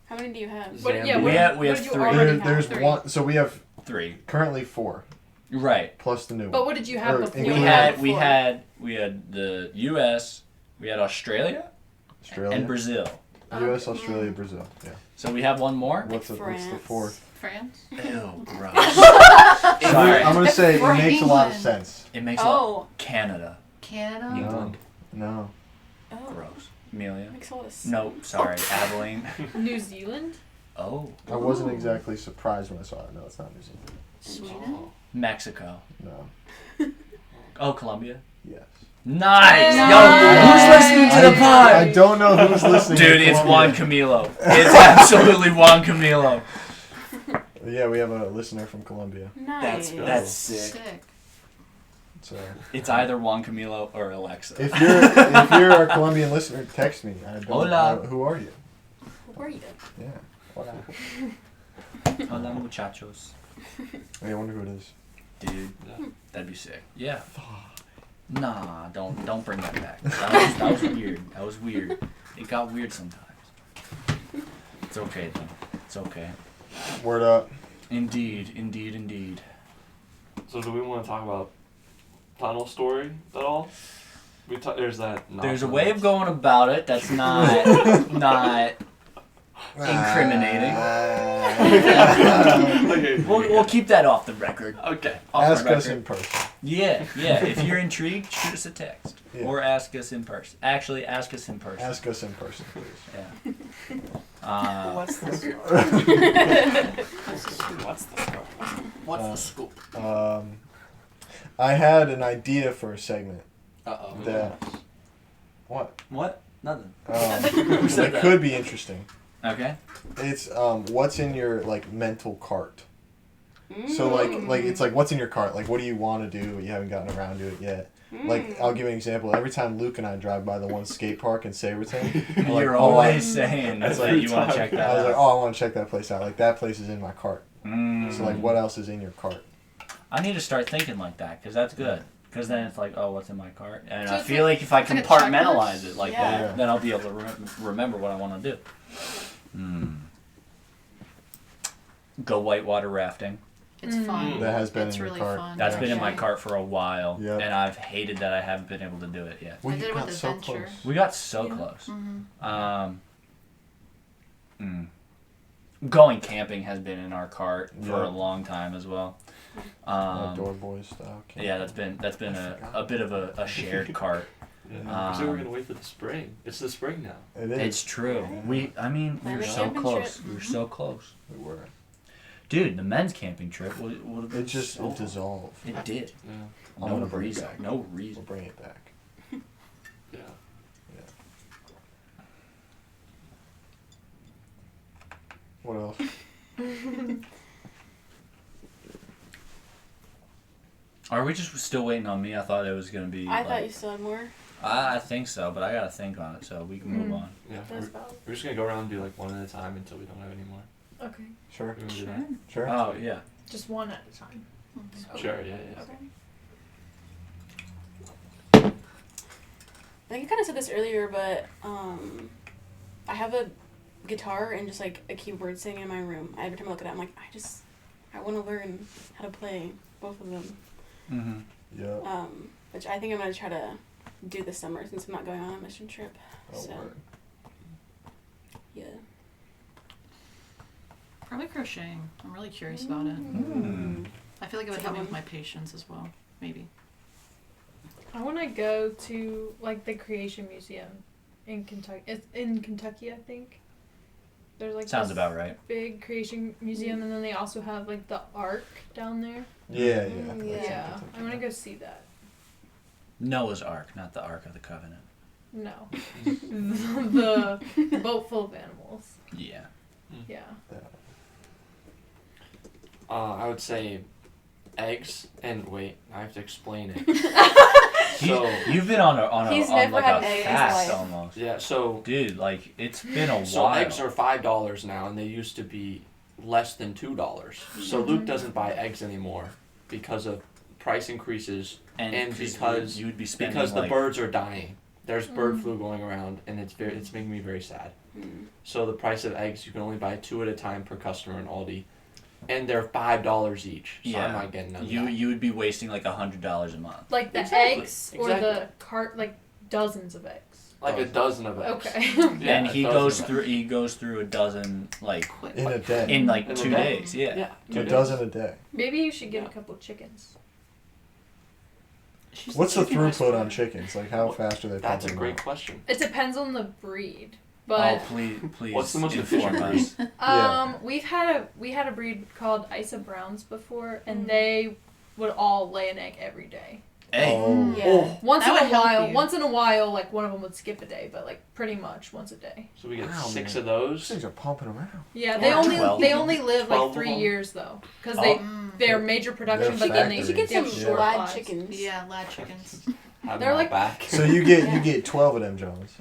How many do you have? Zambia. We have what did you three. already There's have? one. So we have 3. currently 4 Right. plus the new But one. what did you have Or before? We including- had the U.S. We had Australia Australia, and Brazil. U.S., Australia, Brazil. Yeah. So we have one more. What's the France. fourth? France? Ew, gross. I'm Sorry. gonna say it For makes a lot of England. sense. It makes a lot. Oh. Canada. Canada? England. No. Oh. Gross. Amelia. Makes a lot of sense. No, sorry, Abeline. New Zealand? Oh, I wasn't exactly surprised when I saw it. No, it's not New Zealand. Sweden? Mexico. No. Oh, Colombia. Yes. Nice. Nice. Yo, who's listening to the I pod? don't know who's listening. Dude, to it's Colombia. Juan Camilo. It's absolutely Juan Camilo. Yeah, we have a listener from Colombia. Nice. That's sick. Sick. So It's either Juan Camilo or Alexa. if you're a Colombian listener, text me. I don't Hola. Who are you? Who are you? Yeah. Hola. Hola, muchachos. I wonder who it is. Dude, that'd be sick. Yeah. Nah, don't bring that back. That was weird. That was weird. It got weird sometimes. It's okay though. It's okay. Word up. Indeed. So do we want to talk about tunnel story at all? There's that. There's a way of going about it that's not incriminating. Okay. We'll keep that off the record. Okay. Off Ask the us record. in person. Yeah. If you're intrigued, shoot us a text. Yeah. Or ask us in person. Actually, ask us in person. Ask us in person, please. Yeah. What's the scoop? What's the scoop? What's Uh, the scoop? I had an idea for a segment Uh-oh. that what What? Nothing. that that? could be interesting. Okay. It's what's in your like mental cart. So like it's like what's in your cart? Like what do you want to do but you haven't gotten around to it yet? Like I'll give you an example. Every time Luke and I drive by the one skate park in Saberton, I'm like, You're oh, always saying That's that like you want to check that I was out. like, oh, I want to check that place out. Like that place is in my cart. Mm. So like, what else is in your cart? I need to start thinking like that because that's good. Because then it's like, oh, what's in my cart? And So I it's feel like if I it's like a compartmentalize checklist? it like Yeah. that, then I'll be able to remember what I want to do. Go whitewater rafting. It's Mm. fun. That has been It's in your really cart. fun. That's been in my Okay. cart for a while, Yep. and I've hated that I haven't been able to do it yet. We I did it got with so Adventure. close. We got so Yeah. close. Mm-hmm. Going camping has been in our cart for Yeah. a long time as well. Outdoor boys style. Yeah, that's been a bit of a shared cart. Yeah. So we're gonna wait for the spring. It's the spring now. It is. It's true. We Plan were a so camping close. trip. We were so close. We were. Dude, the men's camping trip would have been It just so it dissolved. It did. Yeah. I'm No gonna bring it reason. back. No We'll reason. bring it back. Yeah. What else? Are we just still waiting on me? I thought it was gonna be. I thought you still had more. I think so, but I gotta think on it, so we can move on. Yeah. That's We're, valid. we're just gonna go around and do like one at a time until we don't have any more. Okay. Sure. You wanna do that? Sure. Oh yeah. Just one at a time. Mm-hmm. Sure. Yeah. Yeah. Okay. I think I kind of said this earlier, but I have a guitar and just like a keyboard sitting in my room. Every time I look at it, I'm like, I want to learn how to play both of them. Mm-hmm. Yeah. Which I think I'm gonna try to do this summer since I'm not going on a mission trip. Oh, So word. yeah. Probably crocheting. I'm really curious about it. Mm. I feel like it would It's a help me good with my patience as well. Maybe. I want to go to like the Creation Museum in Kentucky. It's in Kentucky, I think. There's like Sounds this about right. big Creation Museum, and then they also have like the Ark down there. Yeah. Yeah. I want to go see that. Noah's Ark, not the Ark of the Covenant. No, the boat full of animals. Yeah. Yeah. I would say eggs and wait. I have to explain it. So You've been on He's on never like had a eggs in his fast life. almost. yeah. So Dude, like it's been a so while. eggs are $5 now, and they used to be less than $2. So Luke doesn't buy eggs anymore because of price increases and 'cause because you would be spending because the like, birds are dying. There's bird flu going around, and it's making me very sad. So the price of eggs, you can only buy 2 at a time per customer in Aldi, and they're $5 each. So I'm not getting none of that. You would be wasting like $100 a month. Like the Exactly, eggs or the cart, like dozens of eggs. Like a dozen of eggs. Okay. Yeah, And a he dozen of eggs. goes through a dozen like Quick. In a day. in like In a 2 day. days. Yeah. Yeah. A 2 days. dozen a day. Maybe you should get Yeah. a couple chickens. She's What's the chicken throughput whisperer. on chickens? Like, how Well, fast are they That's a pumping great them question. It depends on the breed, Oh but please What's the most inform efficient us. Yeah. we had a breed called Isa Browns before, and Mm. they would all lay an egg every day. Hey. Oh. Yeah. Once That in would a help while, you. once in a while, like one of them would skip a day, but like pretty much once a day. So we get Wow, 6 man. of Those those. things are pumping them out. Yeah, they Yeah. only 12. they only live 12 like of 3 them? years though, because Oh. they're major production, They're but then they You should get they have some short live lives. chickens. Yeah, lad chickens. Have They're them like- back. So you get 12 of them, Jones.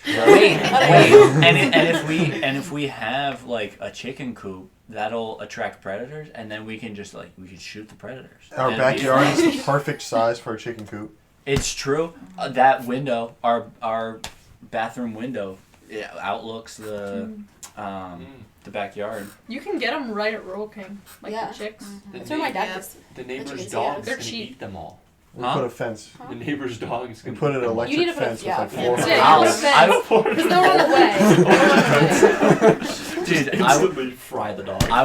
Wait, and if we have like a chicken coop, that'll attract predators, and then we can just we could shoot the predators. Our And backyard be- is the perfect size for a chicken coop. It's true. That window, our bathroom window, it outlooks the backyard. You can get them right at Rural King, like Yeah. the chicks. The, That's where my dad Yeah. gets. the neighbor's chickens, dog yeah. is They're gonna cheap. eat them all. We Huh? put a fence. Huh? The neighbor's dog is We gonna put eat an them all. electric You need to put a- fence yeah, with like yeah. 400. Yeah, you Ow. put a fence. Because they'll run away. They'll run away. Dude, Instantly fry the dog. I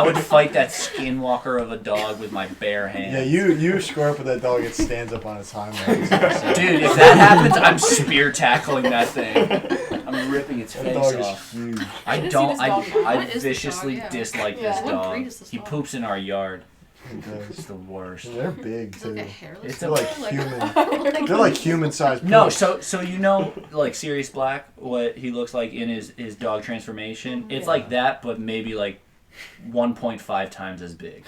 would fight that skinwalker of a dog with my bare hands. Yeah, you score up with that dog, it stands up on its hind legs. Dude, if that happens, I'm spear tackling that thing. I'm ripping its That face dog off. is huge. I should've don't. seen this dog now. I What is this viciously dog? Yeah. dislike Yeah. this What dog. breed is this He dog? poops in our yard. It It's does. the worst. They're big It's like too. a hairless. It's They're a- like like- human. They're like human-sized. No, poops. so you know, like Sirius Black, what he looks like in his dog transformation. It's Yeah. like that, but maybe like 1.5 times as big.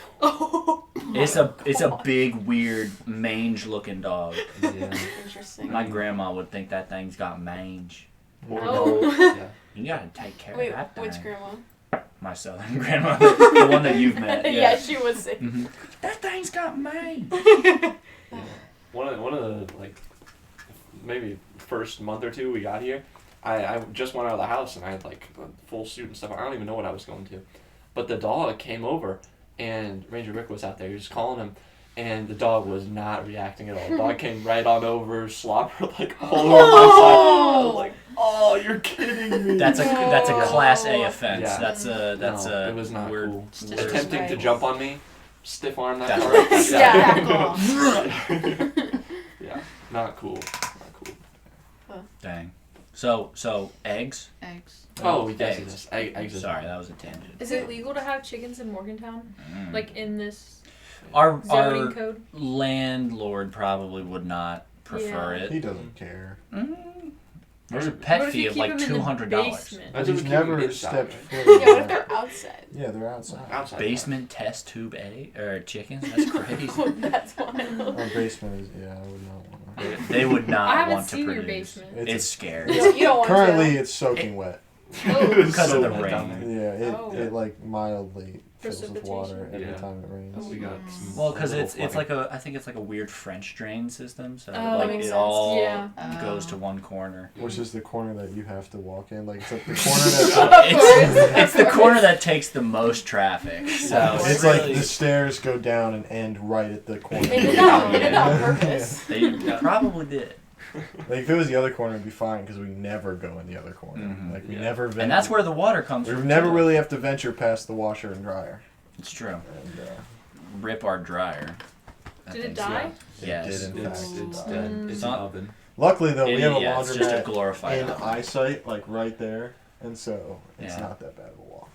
It's a big, weird, mange-looking dog. Yeah. Interesting. My grandma would think that thing's got mange. Or Oh. yeah. You gotta take care Wait, of that thing. which grandma? My southern grandmother, the one that you've met. Yeah, she was sick. Mm-hmm. That thing's got me. One of the like maybe first month or two we got here, I just went out of the house and I had like a full suit and stuff. I don't even know what I was going to, but the dog came over and Ranger Rick was out there. He was calling him, and the dog was not reacting at all. The dog came right on over, slobbered like all over my side. I was like, "Oh, you're kidding me!" That's a class A offense. Yeah. That's a it was not weird. cool. Weird. Attempting to jump on me, stiff arm that That's car. right. Yeah. Back off. Yeah, not cool. Not cool. Dang. So eggs. Eggs. Oh, yes, eggs. yes. Eggs is Sorry, that was a tangent. Is it legal to have chickens in Morgantown? Mm. Like in this Our zoning code? landlord probably would not prefer He it. doesn't care. There's a What pet if fee you of keep like them in the $200. basement? That's He's what we keep never inside, stepped right? foot. Yeah, what if they're outside? Yeah, they're outside. Outside. Basement test tube chickens. That's crazy. That's wild. Our basement is, I would not want to. They would I not haven't want to seen your produce. basement. It's scary. You don't want Currently, to. it's soaking wet. Because of the wet down rain. there. Yeah, Oh. it like mildly fills with Precipitation. water every Yeah. time it rains. We got some Well, because little it's like flooding. I think it's like a weird French drain system, so Oh, like makes it sense. all Yeah. goes to one corner. Which is the corner that you have to walk in. Like it's like the corner that's It's the corner that takes the most traffic. So it's really, like the stairs go down and end right at the corner. They did that on purpose. They probably did. Like if it was the other corner, it'd be fine because we never go in the other corner. Mhm. Like we Yeah. never venture. And that's where the water comes we from. never too. really have to venture past the washer and dryer. It's true. And Rip our dryer. That Did it thing's- die? Yes. It did, in fact. It's die. dead. It's an Not- oven. Luckily though, we have a Yeah, it's just a laundromat glorified in oven. eyesight, like right there, and so it's Yeah. not that bad of a walk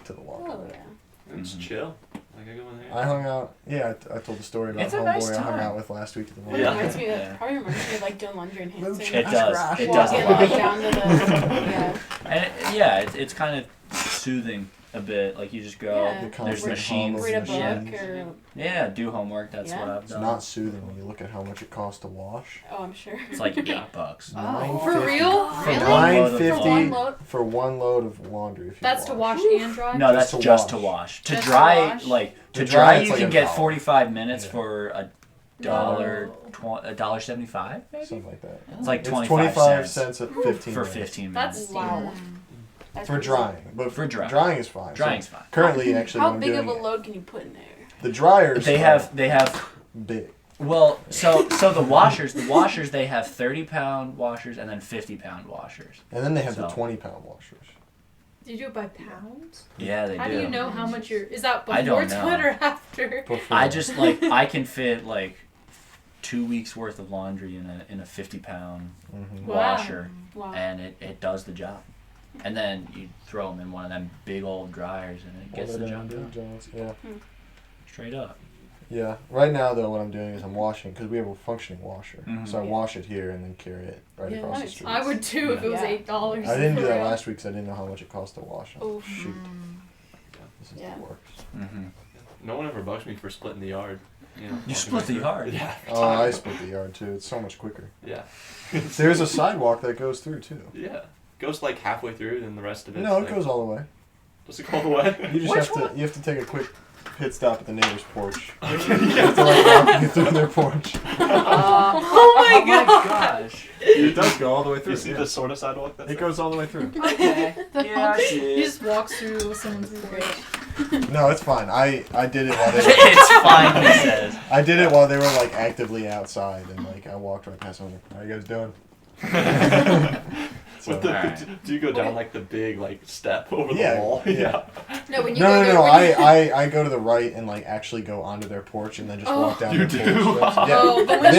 to the Oh laundromat. yeah. It's Mhm. chill. Like I go in there. I hung out. Yeah, I told the story about It's a homeboy nice I hung time. out with last week at the Well, Yeah. it reminds me of, Yeah. probably reminds me of like doing laundry and hand Move sanitizer. It does. It does a Walking lot. like down to the yeah. And yeah, it's kind of soothing a bit. Like you just go. Yeah. The There's constant machines. hum of Read a machines. book or Yeah, do homework. That's Yeah. what I've It's done. not soothing when you look at how much it costs to wash. oh, I'm sure. It's like $8. Oh. For real? For Really? one load of For one laundry. load? for one load of laundry. If you That's to wash and dry? No, that's Just to just to wash. wash. To Just to dry, wash? like To to dry, dry, it's you like can a get dollar. 45 minutes Yeah. for No. $1.75, maybe. Something like that. It's like It's 25 cents at 15 for minutes. 15 That's minutes. Wow. That's For crazy. drying, but For dry. drying is fine. Drying's So fine. currently, actually, How when I'm big of doing a load can you put in there? the dryers. They have big. well, so the washers they have 30-pound washers and then 50-pound washers. And then they have the So- 20-pound washers. Do you do it by pounds? Yeah, they How do you know how much you're... Is that I before don't know. split or after? Before. I just I can fit like 2 weeks worth of laundry in a 50-pound Mhm. Wow. washer, Wow. and it does the job. And then you throw them in one of them big old dryers, and it gets One the of job them done. big jobs, Yeah. Straight up. Yeah. Right now, though, what I'm doing is I'm washing because we have a functioning washer. Mhm. So I Yeah. wash it here and then carry it right Yeah, across the nice. street. I would too if it was Yeah. $8. I didn't do for that real. last week because I didn't know how much it cost to wash them. Oh. Shoot. This is Yeah. the worst. Mm-hmm. No one ever bugs me for splitting the yard. You know, You split the yard? Yeah. Oh, I split the yard too. It's so much quicker. Yeah. There's a sidewalk that goes through too. Yeah. Goes like halfway through, then the rest of it. No, it goes all the way. Does it go all the way? You just Which have to. You have to take a quick pit stop at the neighbor's porch. one? You have to like walk you through their porch. Oh my god! gosh. It does go all the way through. You see yeah. the sort of sidewalk that's It goes all the way through. Okay. Yeah, I see He it. just walks through someone's porch. No, it's fine. I did it while they were. It's fine, he says. I did it while they were like actively outside, and like I walked right past them. I was like, "How you guys doing?" So, With the, Alright. do you go down like the big like step over the Yeah, wall? yeah. No, when you no, go no, there, no. when you- I go to the right and like actually go onto their porch and then just walk down You their do? porch steps. Yeah. Oh, but when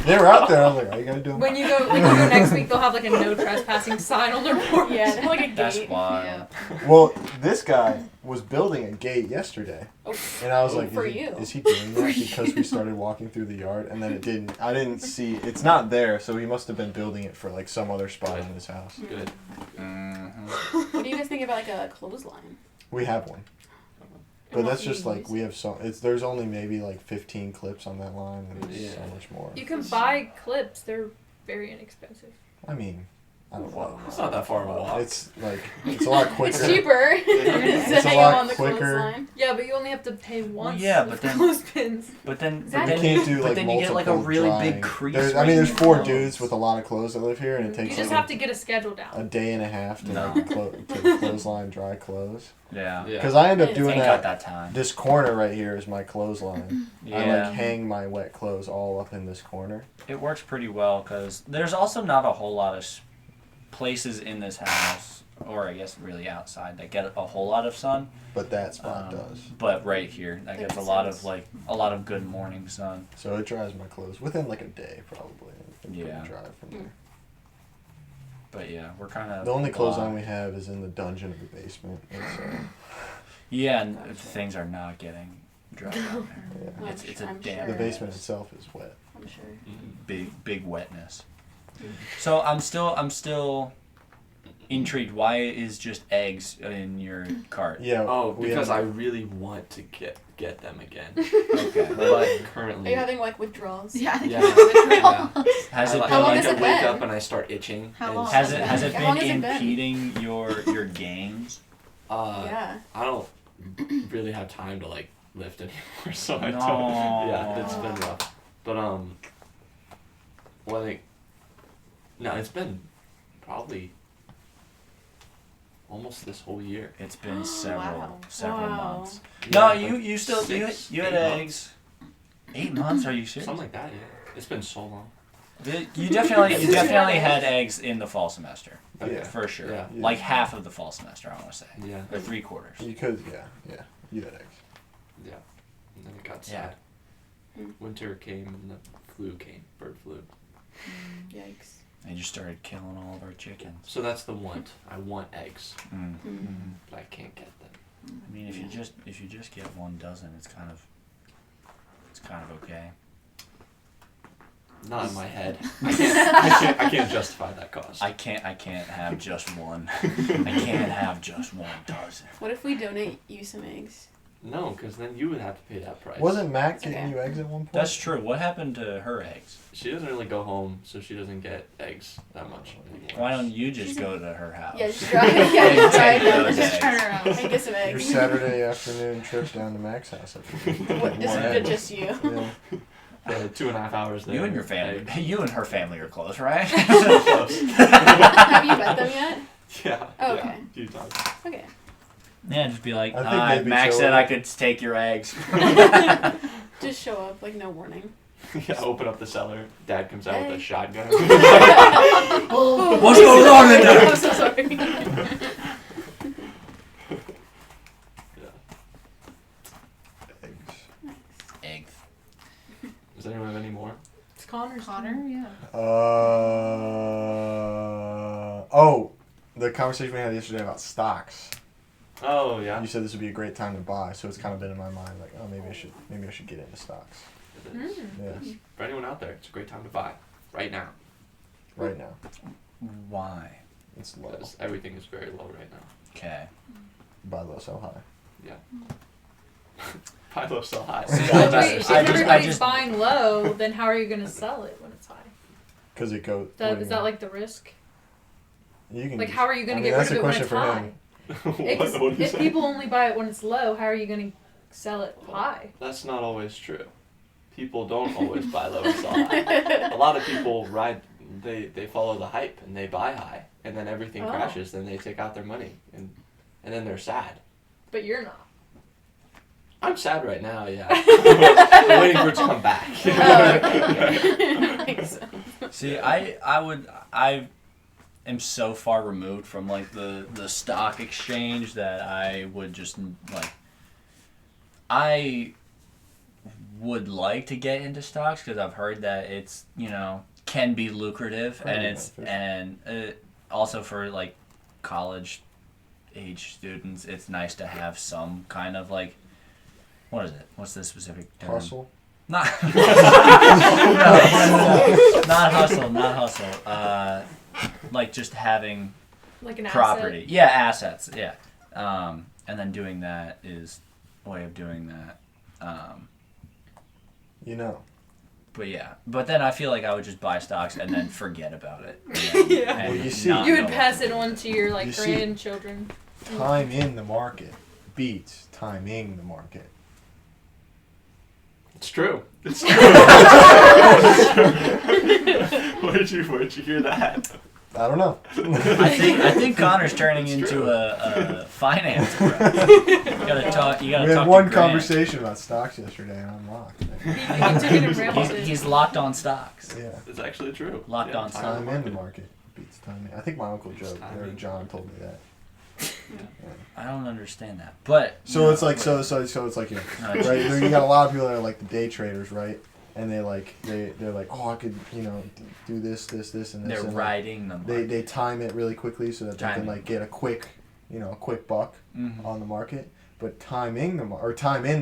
They were out there. I was like, "Are you gonna do?" When you go next week, they'll have like a no trespassing sign on their porch. Yeah, they have like a That's gate. wild. Well, this guy was building a gate yesterday, Oh. and I was Oh, like, for is, you. is he doing that because we started walking through the yard and then it didn't? I didn't see. It's not there, so he must have been building it for like some other spot in his house. Good. Mm-hmm. What do you guys think about like a clothesline? We have one, but And what that's do you just like use? we have so. It's there's only maybe like 15 clips on that line, and there's Yeah. so much more. You can buy clips; they're very inexpensive. I mean, I don't know. It's not that far of a walk. It's a lot quicker. It's cheaper It's to a hang lot them on the quicker. clothesline. Yeah, but you only have to pay once. yeah, with but then- clothespins. But then, Exactly. but You then, can't do but like then you get like a multiple really drying. big crease. There's right there's in 4 your dudes clothes. with a lot of clothes that live here, and it You takes just like have to get a schedule a down. day and a half to No. to clothesline dry clothes. Yeah. Because I end up Ain't doing Ain't got that. that time. This corner right here is my clothesline. Yeah. I like hang my wet clothes all up in this corner. It works pretty well because there's also not a whole lot of places in this house, or I guess really outside, that get a whole lot of sun. But that spot does. But right here, that gets a makes lot sense. of a lot of good morning sun. So it dries my clothes within like a day probably. It's pretty Yeah. dry from there. But yeah, we're kind of The only clothesline we have is in the dungeon of the basement. And so, Yeah, and things are not getting dry down there. yeah. It's a I'm damn The sure. basement itself is wet. I'm sure. big wetness. So I'm still intrigued. Why is just eggs in your cart? Yeah. Oh, we because have- I really want to get them again. Okay. But Are currently, you having like withdrawals? Yeah. I think Yeah. it's Has it I been long like has to it wake been? up and I start itching. How and long? has it How long been has it been? impeding your games? Yeah. I don't really have time to like lift anymore, so I No. don't. Yeah, it's been rough. But well, no, it's been probably almost this whole year. It's been several Wow. months. Yeah, No, like you still you 6, had 8 months. eggs. 8 months? Are you serious? Something like that. Yeah, it's been so long. You definitely had eggs in the fall semester. Yeah. For sure. Yeah. Yeah. Like half of the fall semester, I want to say. Yeah, Or 3/4. You could, yeah. You had eggs. yeah. And then it got Yeah. sad. Hmm. Winter came and the flu came, bird flu. Yikes. They just started killing all of our chickens. So that's the want. I want eggs, Mm. Mm. but I can't get them. I mean, if you just get 1 dozen, it's kind of okay. Not in my head. I can't justify that cost. I can't have just one. I can't have just 1 dozen. What if we donate you some eggs? No, because then you would have to pay that price. Wasn't Mac It's getting okay. you eggs at one point? That's true. What happened to her eggs? She doesn't really go home, so she doesn't get eggs that much anymore. Why don't you just go to her house? Yeah, just drive. Yeah, just drive down Those Just eggs. turn around. and get some Your eggs. Saturday afternoon trip down to Mac's house. What, just, More eggs. just you. Yeah. 2.5 hours there. You and your family. Eggs. You and her family are close, right? Close. Have you met them yet? Yeah. Oh, yeah, okay. a few times. Okay. Yeah, just be like, I think they'd be Max chill said with I it. could take your eggs. Just show up, like no warning. Yeah, open up the cellar. Dad comes out with a Hey. shotgun. What's going on in there? I'm so sorry. Eggs. Eggs. Does anyone have any more? It's Connor's. Connor, yeah. Oh, the conversation we had yesterday about stocks. Oh yeah. You said this would be a great time to buy, so it's kind of been in my mind like, oh, maybe I should get into stocks. It is. Yeah, For anyone out there, it's a great time to buy. Right now. right now Why? it's low. Because everything is very low right now. Okay. Buy low, sell high. Buy low, sell high. See, But I wait, just- if I just- everybody's buying low, then how are you going to sell it when it's high? Because it goes. Is that like the risk? you can Like, just- how are you going to I mean, get rid that's of a it when question it's for high? him. What do you If say? people only buy it when it's low, how are you going to sell it high? That's not always true. People don't always buy low and sell high. A lot of people they follow the hype and they buy high, and then everything Oh. crashes. Then they take out their money, and then they're sad. But you're not. I'm sad right now. Yeah, I'm waiting for it to come back. Oh, okay. Makes sense. See, I am so far removed from like the stock exchange that I would just like. I would like to get into stocks because I've heard that it's can be lucrative and also for like college age students it's nice to have some kind of like what is it? What's the specific term? Hustle. Not not hustle. Like just having Like an property. asset. Yeah, assets. Yeah. And then doing that is a way of doing that. You know, But yeah, but then I feel like I would just buy stocks and then forget about it. Yeah. And Well, you see- not You know would what pass to it do. on to your like You see- grandchildren. Time in the market beats timing the market. It's true. It's true. Where'd you hear that? I don't know. I think Connor's turning It's into true. a finance bro. You gotta talk. You gotta We talk had one to Grant. conversation about stocks yesterday, and I'm locked. He took it and ran with it. He's locked on stocks. Yeah. It's actually true. Locked on Time in the market beats timing. I think my uncle Beats Joe or timing. John told me that. I don't understand that, but So it's like so it's like, you know, No, right? There, you got a lot of people that are like the day traders, right? And they're like, oh, I could, you know, do this, and this. they're and like, riding the market. they time it really quickly so that they can Timing. like get a quick buck Mhm. on the market. But time in the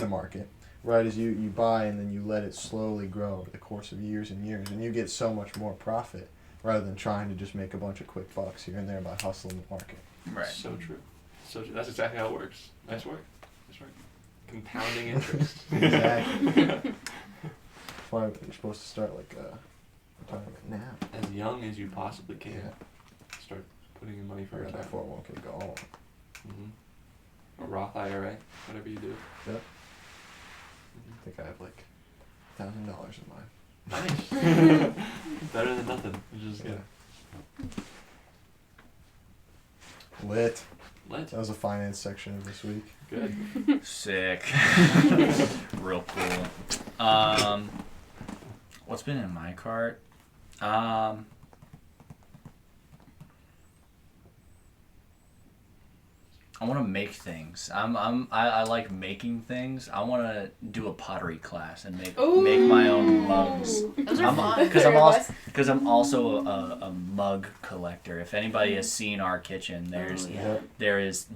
market, right? Is you buy and then you let it slowly grow over the course of years and years, and you get so much more profit rather than trying to just make a bunch of quick bucks here and there by hustling the market. Right. So true. So true. That's exactly how it works. Nice work. Nice work. Compounding interest. Exactly. That's why you're supposed to start like retirement now. As young as you possibly can. Yeah. Start putting in money for Or that retirement. 401k go on. A Roth IRA, whatever you do. Yep. Mhm. I think I have like $1,000 in mine. Nice. Better than nothing. Which is good. Lit. Lit. That was the finance section of this week. Good. Sick. Real cool. What's been in my cart? I want to make things. I like making things. I want to do a pottery class and make my own mugs. Those are fun. Because I'm also a mug collector. If anybody has seen our kitchen, there is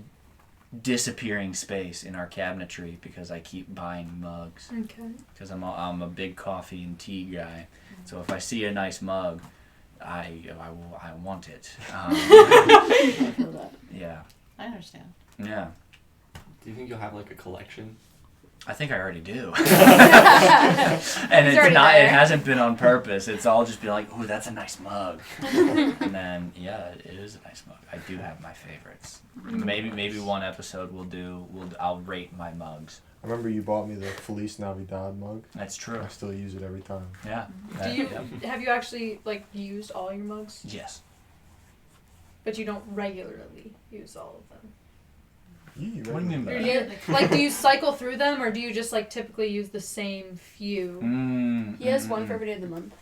disappearing space in our cabinetry because I keep buying mugs. Okay. Because I'm a big coffee and tea guy. So if I see a nice mug, I want it. I feel that. Yeah. I understand. Yeah. Do you think you'll have like a collection? I think I already do. It's And it's already not. there. It hasn't been on purpose. It's all just been like, "Ooh, that's a nice mug," and then yeah, it is a nice mug. I do have my favorites. Maybe one episode I'll rate my mugs. I remember you bought me the Feliz Navidad mug. That's true. I still use it every time. Yeah. Do you Yeah. have you actually like used all your mugs? Yes. But you don't regularly use all of them. You What do you mean by Or that? do you, like, do you cycle through them, or do you just like typically use the same few? He has one for every day of the month.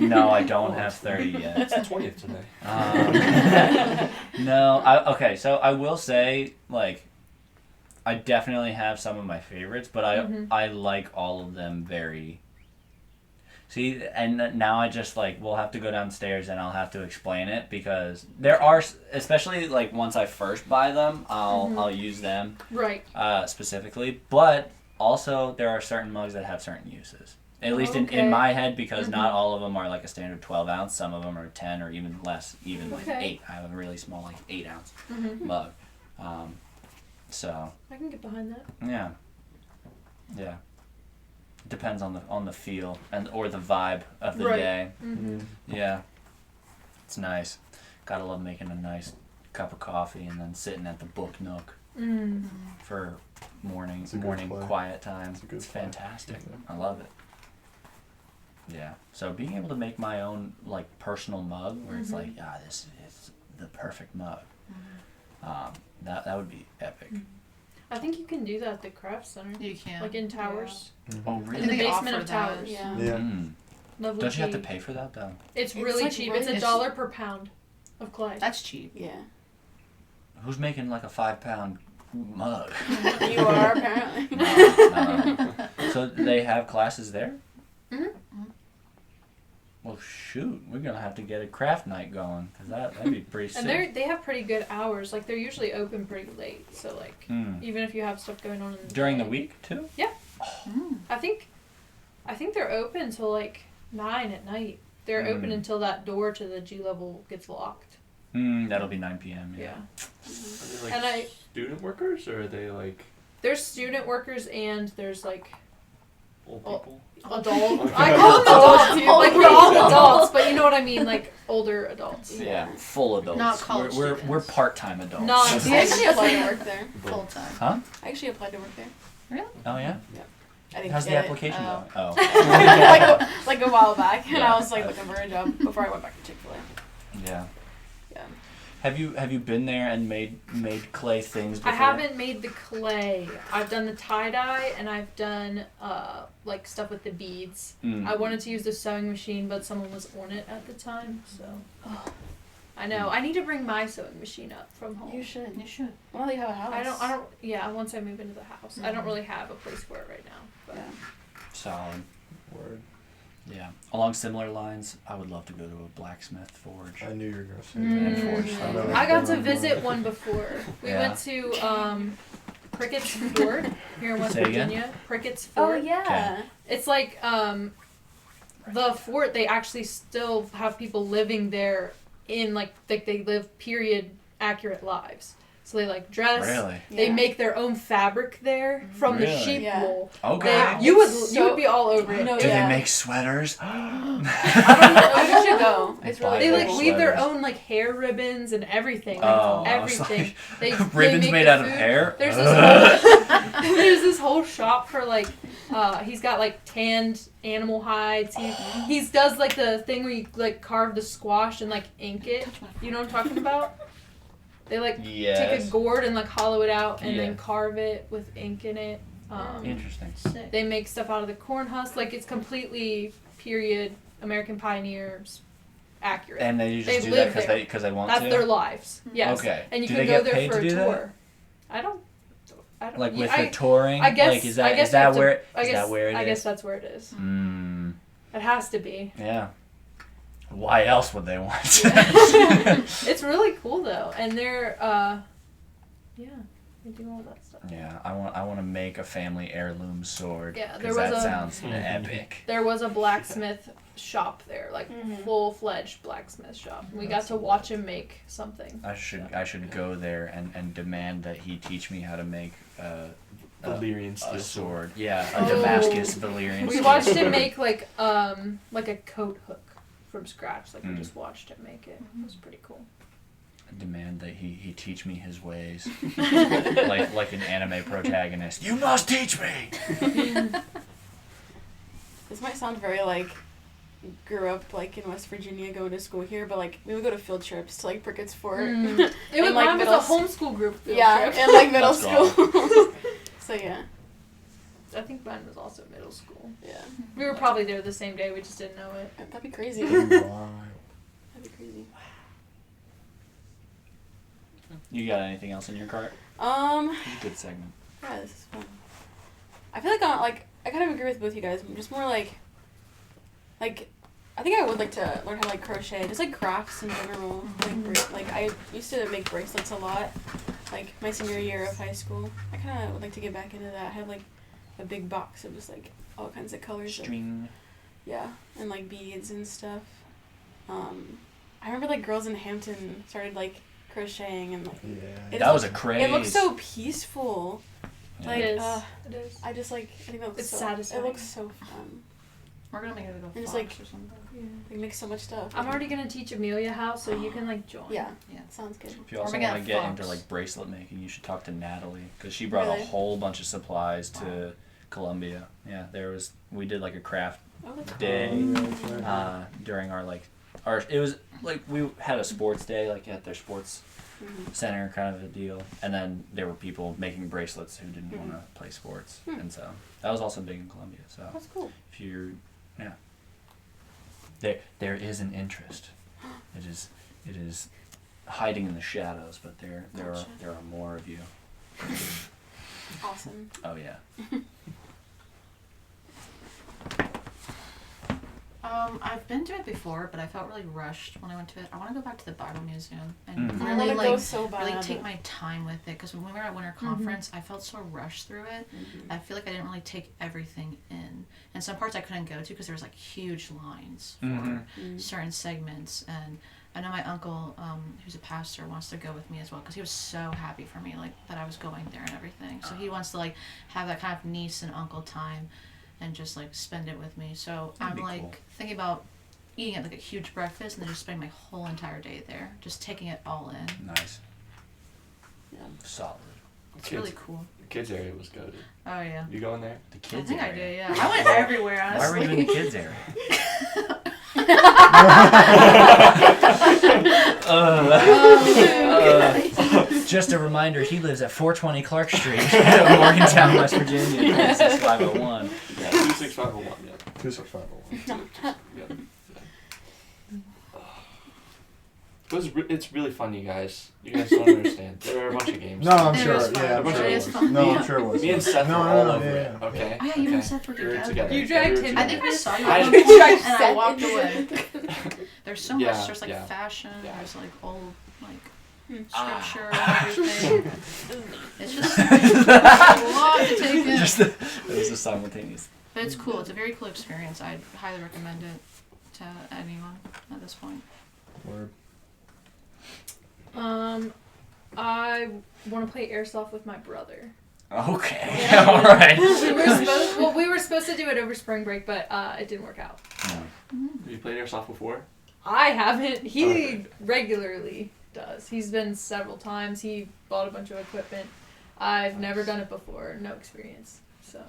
No, I don't have 30 yet. It's the 20th today. Okay, so I will say, like, I definitely have some of my favorites, but I like all of them very. See, and now I just, like, we'll have to go downstairs and I'll have to explain it because there are, especially, like, once I first buy them, I'll use them Right. specifically, but also there are certain mugs that have certain uses. At least Okay. in my head, because not all of them are like a standard 12 ounce. Some of them are 10 or even less, even like Okay. 8. I have a really small, like 8 ounce Mm-hmm. mug. So I can get behind that. yeah. Depends on the feel or the vibe of the Right. day. Mm-hmm. Yeah, it's nice. Gotta love making a nice cup of coffee and then sitting at the book nook Mm. for morning It's a good morning play. quiet time. It's a good It's play. fantastic. I love it. Yeah. So being able to make my own like personal mug where it's like, this is the perfect mug. That would be epic. I think you can do that at the craft center, You can. like in Towers, Oh in the really? They basement offer of Towers. those. Yeah. Yeah. Mm. Lovely Don't you have to tea. pay for that though? It's It's, really like, cheap. really- It's $1 per pound of clay. That's cheap. Yeah. Who's making like a 5-pound mug? You are apparently. No. So they have classes there? Mhm. Well, shoot, we're gonna have to get a craft night going because that'd be pretty sick. And they have pretty good hours. Like they're usually open pretty late. So like Mm. even if you have stuff going on in the During the day. week too? I think they're open till like 9 at night. They're open until that door to the G level gets locked. That'll be 9 p.m. Yeah. Are they like And student workers or are they like? There's student workers and there's like Old people. Adult. I call them adults. Dude. Like we're all adults, but you know what I mean, like older adults. Yeah, full adults. Not college We're students. part-time adults. Not- I actually applied to work there. Full time. Huh? I actually applied to work there. Oh yeah. I didn't How's the get it. application Oh. going? Oh. like a while back, and Yeah. I was like looking for a job before I went back to Chick-fil-A. Yeah. Yeah. Have you been there and made clay things before? I haven't made the clay. I've done the tie-dye and I've done like stuff with the beads. Mm. I wanted to use the sewing machine, but someone was on it at the time, so I know. I need to bring my sewing machine up from home. You should. You should. Why don't you have a house? I don't yeah, once I move into the house. I don't really have a place for it right now. But Yeah. Solid. Word. Yeah. Along similar lines, I would love to go to a blacksmith forge. I knew you were gonna say And that. forge I something. know I got to everyone visit knows. one before. We Yeah. went to Prickett's Fort here in West Say again? Virginia. Prickett's Oh Fort. yeah. It's like the fort. They actually still have people living there in like they live period accurate lives. So they like dress. Really? They Yeah. make their own fabric there from the Really? sheep Yeah. wool. Okay. You would It's you would so- be all over it. No, Do yeah. they make sweaters? I should go. It's really They like cool. weave their Sweaters. own like hair ribbons and everything. Like, Oh, I was everything. They Ribbons make made the out of food. hair? There's this whole there's this whole shop for like he's got like tanned animal hides. He does like the thing where you like carve the squash and like ink it. You know what I'm talking about? They like take a Yes. gourd and like hollow it out and Yeah. then carve it with ink in it. Interesting. Sick. They make stuff out of the corn husk. Like it's completely period American pioneers accurate. And they They just do that live because there. they want That's to? their lives. Yes. Okay. And you Do can they go get there paid for to a do that? tour. I don't. Like with I, the touring? I guess. Like, is that I guess is that you have to- where it I is guess, that where it I is? guess that's where it is. Mm, It has to be. yeah. Why else would they want? It's really cool though, and they're yeah, they do all that stuff. Yeah, I want to make a family heirloom sword. Yeah, 'cause there was that a- sounds epic. There was a blacksmith shop there, like full-fledged blacksmith shop. We got to watch him make something. I should go there and demand that he teach me how to make Valyrian a steel sword. Yeah, a Oh. Damascus Valyrian. We steel watched sword. him make like a coat hook from scratch. Like we Mm. just watched him make it. It was pretty cool. I demand that he teach me his ways, like an anime protagonist. You must teach me. This might sound very like grew up like in West Virginia going to school here, but like we would go to field trips to like Prickett's Fort. It was And, like, mine was middle a homeschool group. Field Yeah, trip. and like middle That's school. So yeah, I think mine was also middle school. yeah, We were probably there the same day. We just didn't know it. that'd be crazy. Wild. That'd be crazy. You got anything else in your cart? Good segment. Yeah, this is fun. I feel like I kind of agree with both you guys. I'm just more like I think I would like to learn how to like crochet, just like crafts in general. Like I used to make bracelets a lot, like my senior year of high school. I kind of would like to get back into that. I have like a big box of just like all kinds of colors. String. Yeah, and like beads and stuff. I remember like girls in Hampton started like crocheting and like Yeah. That was a craze. it looks so peaceful. Yeah. Like, It is. uh, It is. I just like I think that looks It's so, satisfying. It looks so fun. We're gonna make it go And it's Fox like- or something. Like make so much stuff. I'm already gonna teach Amelia how, so you can like join. Yeah. Yeah. Sounds good. If you Or also we got want to get Fox. into like bracelet making, you should talk to Natalie because she brought Really? a whole bunch of supplies to Columbia. Yeah, we did like a craft Oh, that's cool. day during it was like we had a sports day like at their sports Mhm. center kind of a deal, and then there were people making bracelets who didn't Mhm. want to play sports, Hmm. and so that was also big in Columbia. So That's cool. if you're there is an interest. It is hiding in the shadows, but there Gotcha. are more of you. Awesome. Oh yeah. I've been to it before, but I felt really rushed when I went to it. I want to go back to the Bible Museum and Mm. I really want to go like so bad. really take my time with it because when we were at Winter Conference, I felt so rushed through it. I feel like I didn't really take everything in, and some parts I couldn't go to because there was like huge lines for Mhm. certain segments. And I know my uncle, who's a pastor, wants to go with me as well because he was so happy for me, like that I was going there and everything. So he wants to like have that kind of niece and uncle time. and just like spend it with me. So That'd I'm be like cool. thinking about eating at like a huge breakfast and then just spending my whole entire day there, just taking it all in. Nice. Yeah. Solid. It's really cool. The kids area was goated. Oh yeah. You going there? The I kids think I area. did, yeah. I went everywhere, Why honestly. were you in the kids area? Just a reminder, he lives at 420 Clark Street, Morgantown, West Virginia, 26501. Yeah, 26501. Yeah. 26501. Yeah. It's really fun, you guys. You guys don't understand. There are a bunch of games. No, I'm It sure. was fun. Yeah, I'm It sure. is It was. fun. No, Yeah. I'm sure it was. Me and Seth no, were no, all no, over yeah, it. yeah. Okay. Oh yeah, you okay. and Seth were We were together. together. You dragged We were him. I think I saw you I- at one You point dragged and I Seth walked into away. it. There's so Yeah, much. There's like yeah. fashion. Yeah. There's like old like Hmm. scripture and everything. It's just a lot to take in. Just it was a simultaneous. But it's cool. It's a very cool experience. I'd highly recommend it to anyone at this point. Word. I want to play airsoft with my brother. Okay. Yeah. All right. We were supposed to do it over spring break, but it didn't work out. Have you played airsoft before? I haven't. He Okay. regularly does. He's been several times. He bought a bunch of equipment. I've never done it before. No experience. So,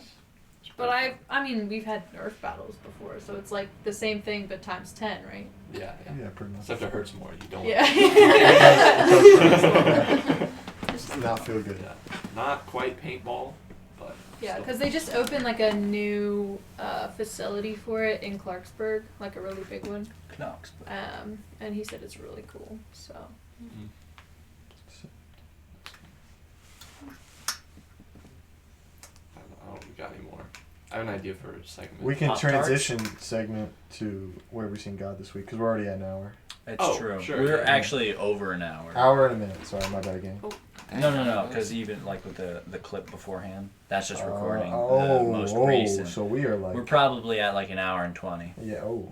but I mean, we've had Nerf battles before, so it's like the same thing but times 10, right? Yeah. Yeah, pretty much. Except it hurts more. You don't. Yeah. Does not feel good. Yeah. Not quite paintball, but. Yeah, still. because they just opened like a new facility for it in Clarksburg, like a really big one. Knox. And he said it's really cool. So Mhm. I don't know if we got any more. I have an idea for a segment. We can Pop-Tarts? transition segment to where we've seen God this week because we're already at an hour. It's Oh, true. sure, We're yeah. actually over an hour. Hour and a minute. Sorry, my bad again. No, because even like with the clip beforehand, that's just recording the Oh, most recent. so we are like. We're probably at like an hour and 20. Yeah. Oh.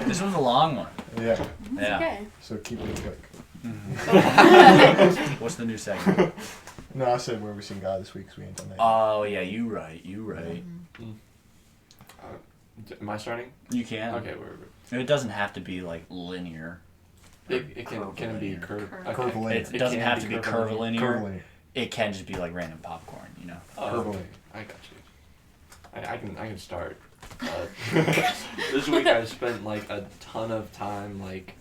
This was a long one. Yeah. Yeah. Okay. So keep it quick. What's the new segment? No, I said where we seen God this week because we ain't done that. Oh yeah, you right. Am I starting? You can. Okay, we're. It doesn't have to be like linear. It can it be Curvilinear. curve. Curve. Okay. Curvilinear. It doesn't can have to be curvilinear. Curvilinear. It can just be like random popcorn, you know. Curvilinear. I got you. I can start. This week I spent like a ton of time like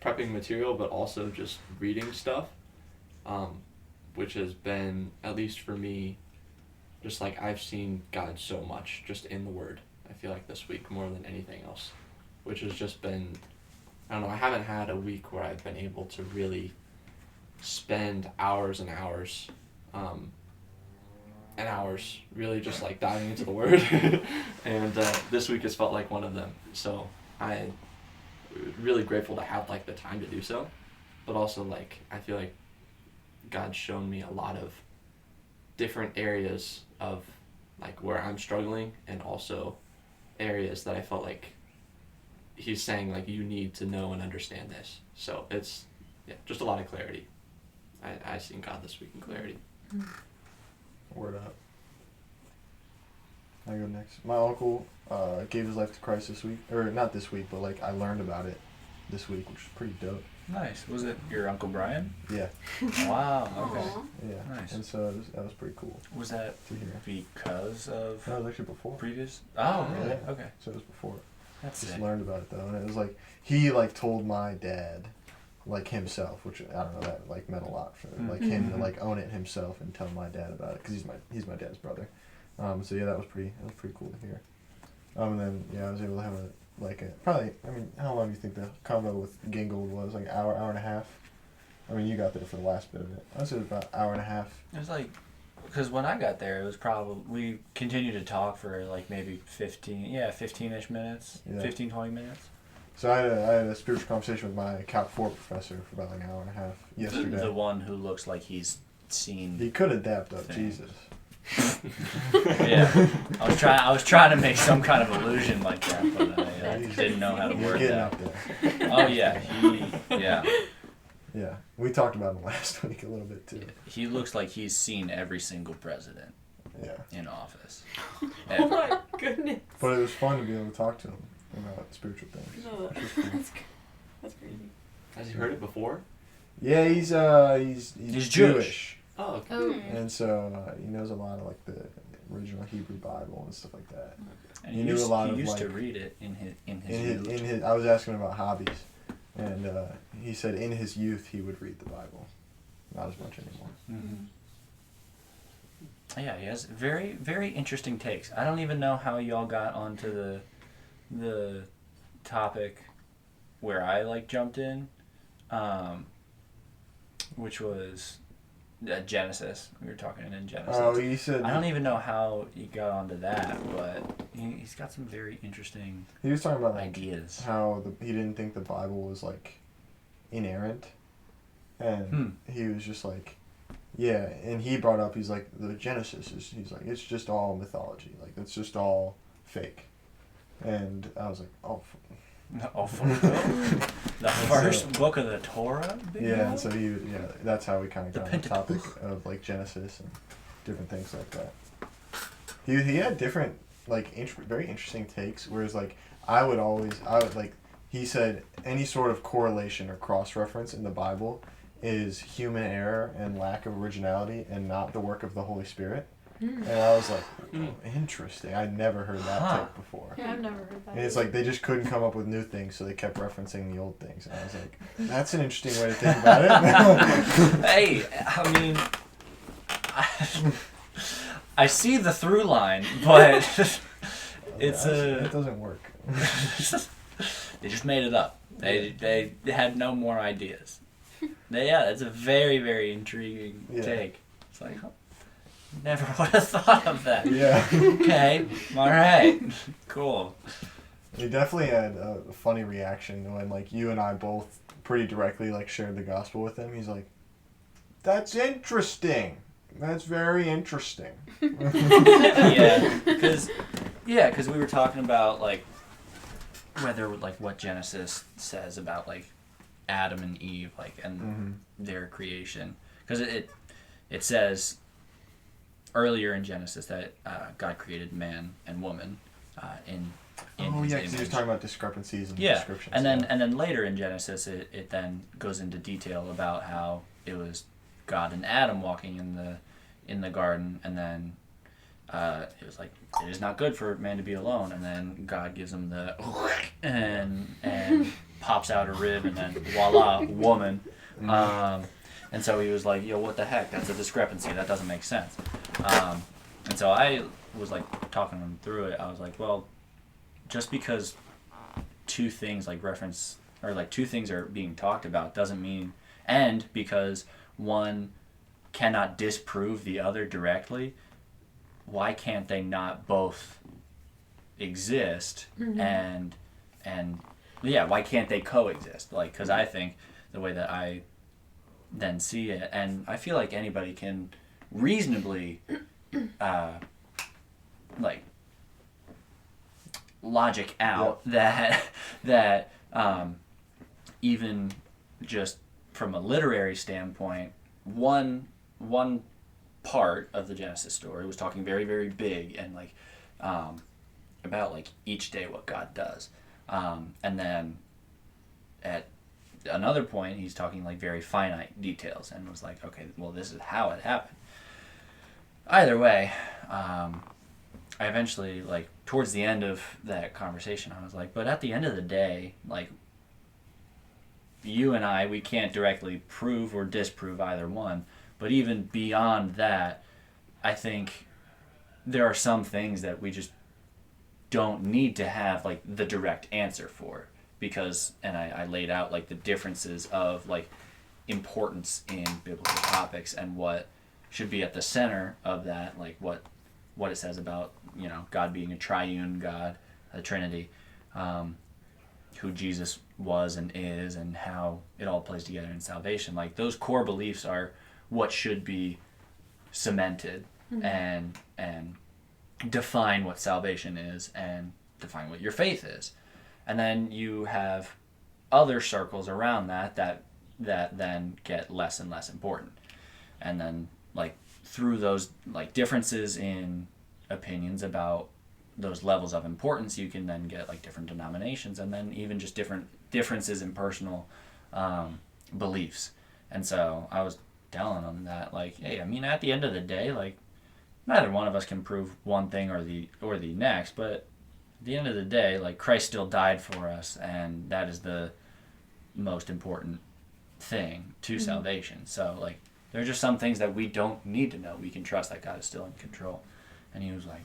prepping material, but also just reading stuff, which has been, at least for me, just like I've seen God so much just in the Word. I feel like this week more than anything else, which has just been, I don't know, I haven't had a week where I've been able to really spend hours and hours and hours really just like diving into the Word. And this week has felt like one of them. So I'm really grateful to have like the time to do so, but also like I feel like God's shown me a lot of different areas of like where I'm struggling, and also areas that I felt like he's saying like you need to know and understand this. So it's just a lot of clarity. I seen God this week in clarity. Word up. I go next. My uncle gave his life to Christ this week, or not this week, but like I learned about it this week, which was pretty dope. Nice. Was it your Uncle Brian? Yeah. Wow. Okay. Aw. Yeah. Nice. And so that was pretty cool Was that to hear. because of That was actually before. previous? Oh, really? Yeah. Okay. So it was before. That's Just sick. learned about it though, and it was like he like told my dad, like himself, which I don't know, that like meant a lot for like him to like own it himself and tell my dad about it because he's my dad's brother. So yeah, that was pretty cool to hear. And then yeah, I was able to have probably, I mean, how long do you think the combo with Gingold was? Like an hour and a half? I mean, you got there for the last bit of it. I would say it was about an hour and a half. It was like, because when I got there, it was probably, we continued to talk for like maybe 15-ish minutes, Yeah. 15, 20 minutes. So I had a spiritual conversation with my Calc 4 professor for about like an hour and a half yesterday. The one who looks like he's seen. He could adapt up, Thing. Jesus. Yeah, I was trying to make some kind of illusion like that, but I He's- didn't know how to He's word getting that. up there. Oh yeah, Yeah, we talked about him last week a little bit too. he looks like he's seen every single president. Yeah. in office. Oh Ever. my goodness. But it was fun to be able to talk to him about spiritual things. No, Which was cool. that's crazy. Has he heard it before? Yeah, he's He's Jewish. Oh, okay. Oh. and so he knows a lot of like the original Hebrew Bible and stuff like that. And He he knew used, a lot he of, used to like- read it in his youth. I was asking him about hobbies, and he said in his youth he would read the Bible, not as much anymore. Mm-hmm. Yeah, he has very, very interesting takes. I don't even know how y'all got onto the topic where I like jumped in, which was Genesis. We were talking in Genesis. Oh, he said I don't even know how he got onto that, but he's got some very interesting he was talking about like ideas. how he didn't think the Bible was like inerrant, and he was just like, yeah, and he brought up he's like the Genesis is he's like it's just all mythology, like it's just all fake, and I was like Oh, for real? The first book of the Torah? yeah, and so that's how we kind of The got on the topic of like Genesis and different things like that. He had different like very interesting takes, whereas like I would like he said any sort of correlation or cross reference in the Bible is human error and lack of originality and not the work of the Holy Spirit. And I was like, interesting. I'd never heard that take before. Yeah, I've never heard that. And it's like they just couldn't come up with new things, so they kept referencing the old things. And I was like, that's an interesting way to think about it. Hey, I mean, I see the through line, but it's it doesn't work. they just made it up. They had no more ideas. It's a very, very intriguing take. It's like, never would have thought of that. Yeah. Okay, all right, cool. He definitely had a funny reaction when like you and I both pretty directly like shared the gospel with him. He's like, "That's interesting. That's very interesting." Because we were talking about like whether like what Genesis says about like Adam and Eve like and their creation, because it says earlier in Genesis that God created man and woman in his because he was image. talking about discrepancies in descriptions. And then later in Genesis it then goes into detail about how it was God and Adam walking in the garden, and then it was like, it is not good for man to be alone, and then God gives him the and pops out a rib, and then voila, woman. And so he was like, yo, what the heck? That's a discrepancy. That doesn't make sense. And so I was like talking him through it. I was like, well, just because two things like reference or like two things are being talked about doesn't mean, and because one cannot disprove the other directly, why can't they not both exist? And why can't they coexist? Like, because I think the way that I then see it, and I feel like anybody can reasonably like logic out that even just from a literary standpoint, one part of the Genesis story was talking very, very big and like about like each day what God does, and then at another point he's talking like very finite details and was like, okay, well, this is how it happened. Either way, I eventually, like towards the end of that conversation, I was like, but at the end of the day, like you and I, we can't directly prove or disprove either one, but even beyond that, I think there are some things that we just don't need to have like the direct answer for, because, and I laid out like the differences of like importance in biblical topics and what should be at the center of that, like what it says about, you know, God being a triune God, a Trinity, who Jesus was and is, and how it all plays together in salvation. Like those core beliefs are what should be cemented and define what salvation is and define what your faith is. And then you have other circles around that then get less and less important. And then like through those like differences in opinions about those levels of importance, you can then get like different denominations, and then even just different differences in personal beliefs. And so I was telling them that, like, hey, I mean, at the end of the day, like, neither one of us can prove one thing or the next, but at the end of the day, like, Christ still died for us, and that is the most important thing to salvation. So, like, there are just some things that we don't need to know. We can trust that God is still in control. And he was like,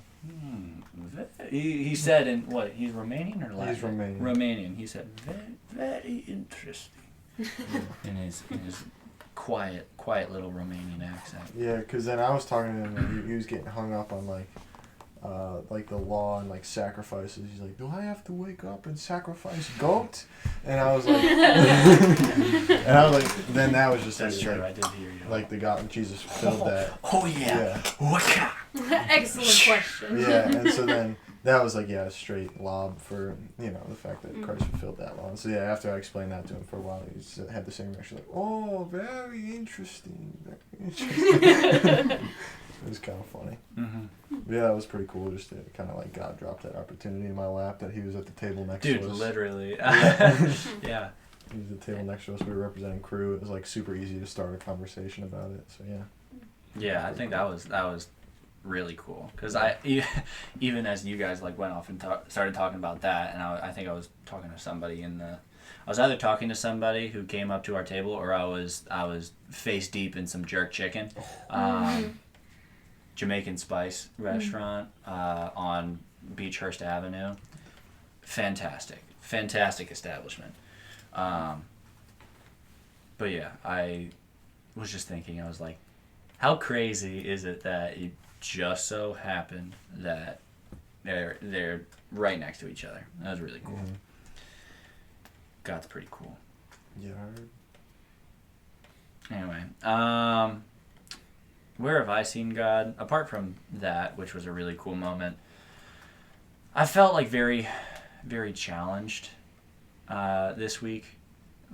he said in what, he's Romanian or Latin? He's Romanian. Romanian. He said, very, very interesting. in his quiet little Romanian accent. Yeah, because then I was talking to him and he was getting hung up on like the law and like sacrifices. He's like, do I have to wake up and sacrifice goat? And I was like, then that was just That's like, true. I did hear you. like the God, Jesus fulfilled that. Oh yeah. Waka. Excellent question. Yeah, and so then that was like, yeah, a straight lob for, you know, the fact that Christ fulfilled that law. And so yeah, after I explained that to him for a while, he had the same reaction, like, oh, very interesting. Very interesting. It was kind of funny. Mm-hmm. Yeah, that was pretty cool. Just to kind of like God dropped that opportunity in my lap that he was at the table next Dude, to us. literally. Yeah. He was at the table next to us. We were representing crew. It was like super easy to start a conversation about it. So yeah. Yeah, I think that was really cool, because even as you guys like went off and started talking about that, and I think I was talking to somebody I was either talking to somebody who came up to our table, or I was face deep in some jerk chicken, Jamaican Spice restaurant on Beechhurst Avenue. Fantastic establishment. But yeah, I was just thinking, I was like, how crazy is it that it just so happened that they're right next to each other? That was really cool. Mm-hmm. God's pretty cool. Yeah. Anyway, where have I seen God? Apart from that, which was a really cool moment, I felt like very, very challenged this week,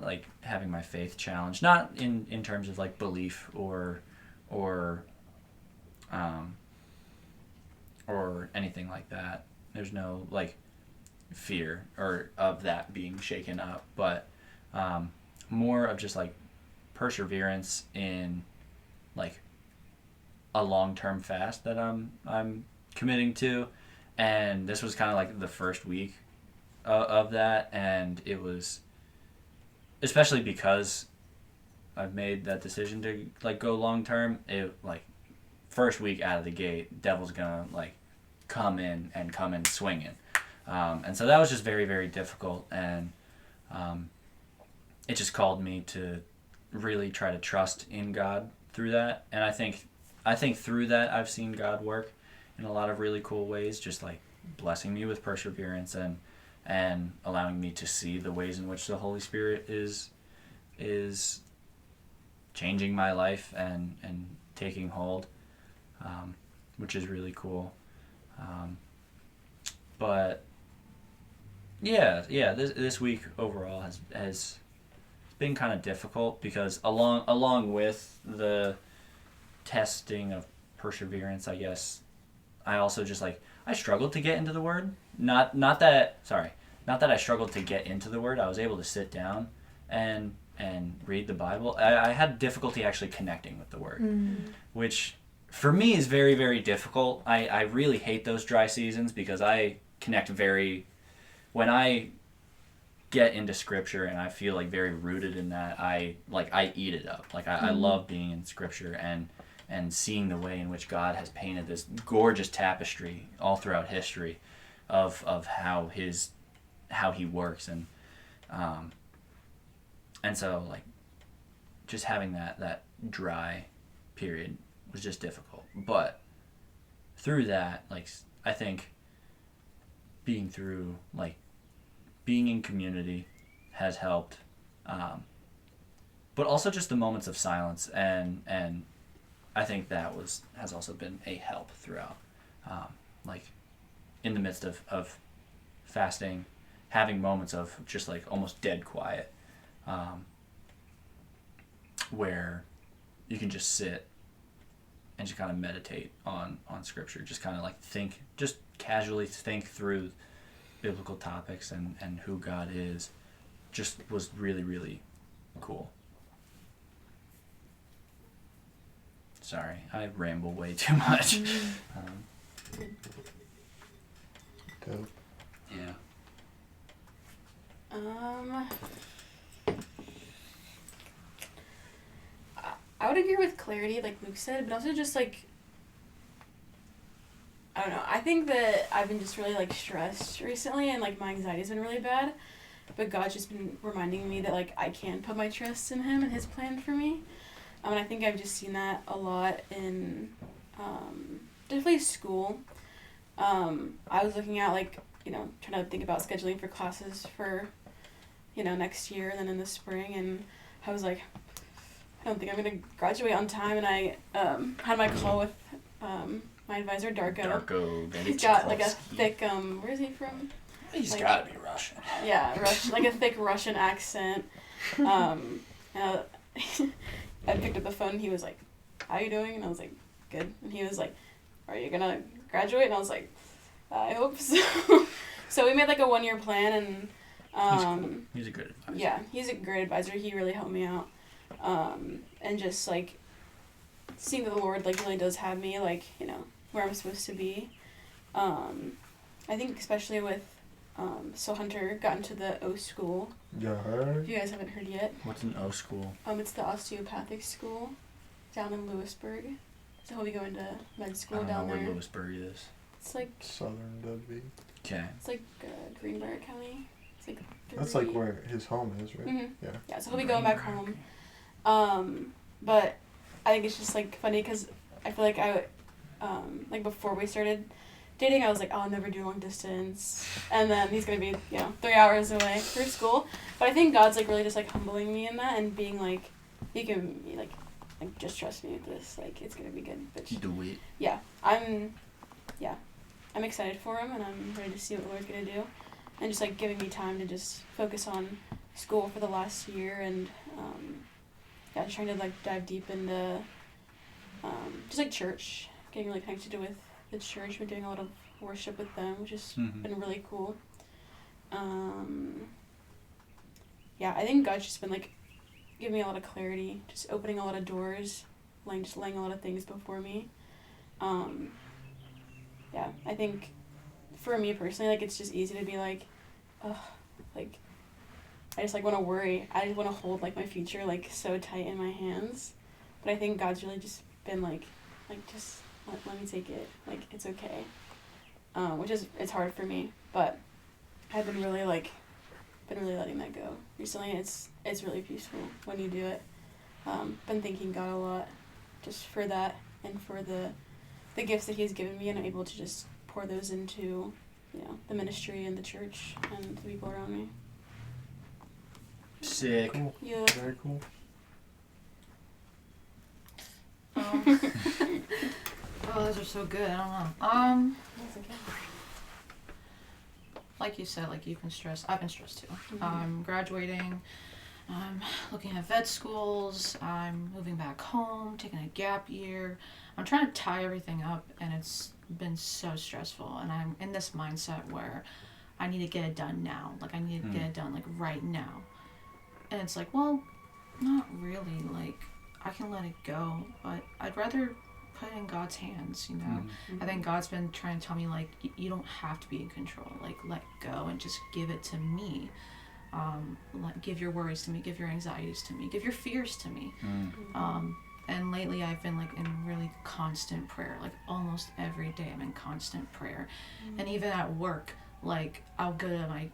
like having my faith challenged, not in terms of like belief or anything like that. There's no like fear or of that being shaken up, but more of just like perseverance in like a long-term fast that I'm committing to. And this was kind of like the first week of that, and it was, especially because I've made that decision to like go long term, it like first week out of the gate, devil's gonna like come in swinging, and so that was just very, very difficult, and it just called me to really try to trust in God through that. And I think through that I've seen God work in a lot of really cool ways, just like blessing me with perseverance and allowing me to see the ways in which the Holy Spirit is changing my life and taking hold, which is really cool. But yeah, this week overall has been kind of difficult, because along with the testing of perseverance, I guess, I also just like, I struggled to get into the Word. Not that I struggled to get into the Word. I was able to sit down and read the Bible. I had difficulty actually connecting with the Word, which for me is very, very difficult. I really hate those dry seasons, because I connect when I get into Scripture and I feel like very rooted in that, I eat it up. Like I love being in Scripture and seeing the way in which God has painted this gorgeous tapestry all throughout history of how he works, and so like just having that dry period was just difficult. But through that, like, I think being in community has helped, but also just the moments of silence, and I think that has also been a help throughout, like in the midst of fasting, having moments of just like almost dead quiet, where you can just sit and just kind of meditate on scripture, just kind of like just casually think through biblical topics and who God is, just was really, really cool. Sorry, I ramble way too much. Dope. Yeah. I would agree with clarity, like Luke said, but also just like, I don't know. I think that I've been just really like stressed recently, and like my anxiety's been really bad. But God's just been reminding me that like I can put my trust in Him and His plan for me. And I think I've just seen that a lot in definitely school. I was looking at like, trying to think about scheduling for classes for, next year and then in the spring, and I was like, I don't think I'm gonna graduate on time. And I had my call with my advisor Darko. He's got like a thick where is he from? He's like, gotta be Russian. Yeah, like a thick Russian accent. And I picked up the phone and he was like, "How you doing?" And I was like, "Good." And he was like, "Are you gonna graduate?" And I was like, "I hope so." So we made like a 1-year plan, and he's cool. He's a good advisor. Yeah, he's a great advisor. He really helped me out. And just like seeing that the Lord like really does have me like, where I'm supposed to be. I think especially with so Hunter got into the O school. Yeah. If you guys haven't heard yet. What's an O school? It's the osteopathic school down in Lewisburg. So he'll be going to med school down there. I don't know where Lewisburg is. It's like Southern WB. Okay. It's like Greenbrier County. It's like 3. That's like where his home is, right? Mm-hmm. Yeah. Yeah, so he'll be going back home. But I think it's just like funny because I feel like like before we started dating, I was like, oh, I'll never do long distance, and then he's gonna be 3 hours away for school. But I think God's like really just like humbling me in that and being like, you can like just trust me with this, like it's gonna be good. But You do it. yeah, I'm excited for him, and I'm ready to see what the Lord's gonna do, and just like giving me time to just focus on school for the last year, and just trying to like dive deep into just like church, getting really connected with the church. We're doing a lot of worship with them, which has been really cool. I think God's just been like giving me a lot of clarity, just opening a lot of doors, just laying a lot of things before me. I think for me personally, like it's just easy to be like, ugh, like I just like want to worry. I just want to hold like my future like so tight in my hands. But I think God's really just been like just let me take it. Like it's okay. Which is it's hard for me, but I've been really letting that go recently. It's really peaceful when you do it. Been thanking God a lot, just for that and for the gifts that He's given me, and I'm able to just pour those into the ministry and the church and the people around me. Sick. Cool. Yeah. Very cool. Those are so good. I don't know. That's okay. Like you said, like you've been stressed. I've been stressed too. I'm graduating. I'm looking at vet schools. I'm moving back home, taking a gap year. I'm trying to tie everything up, and it's been so stressful. And I'm in this mindset where I need to get it done now. Like I need to get it done like right now. And it's like, well, not really. Like I can let it go, but I'd rather put it in God's hands, I think God's been trying to tell me, like, you don't have to be in control. Like, let go and just give it to me. Give your worries to me, give your anxieties to me, give your fears to me. And lately I've been, like, in really constant prayer. Like, almost every day I'm in constant prayer. And even at work, like, I'll go to my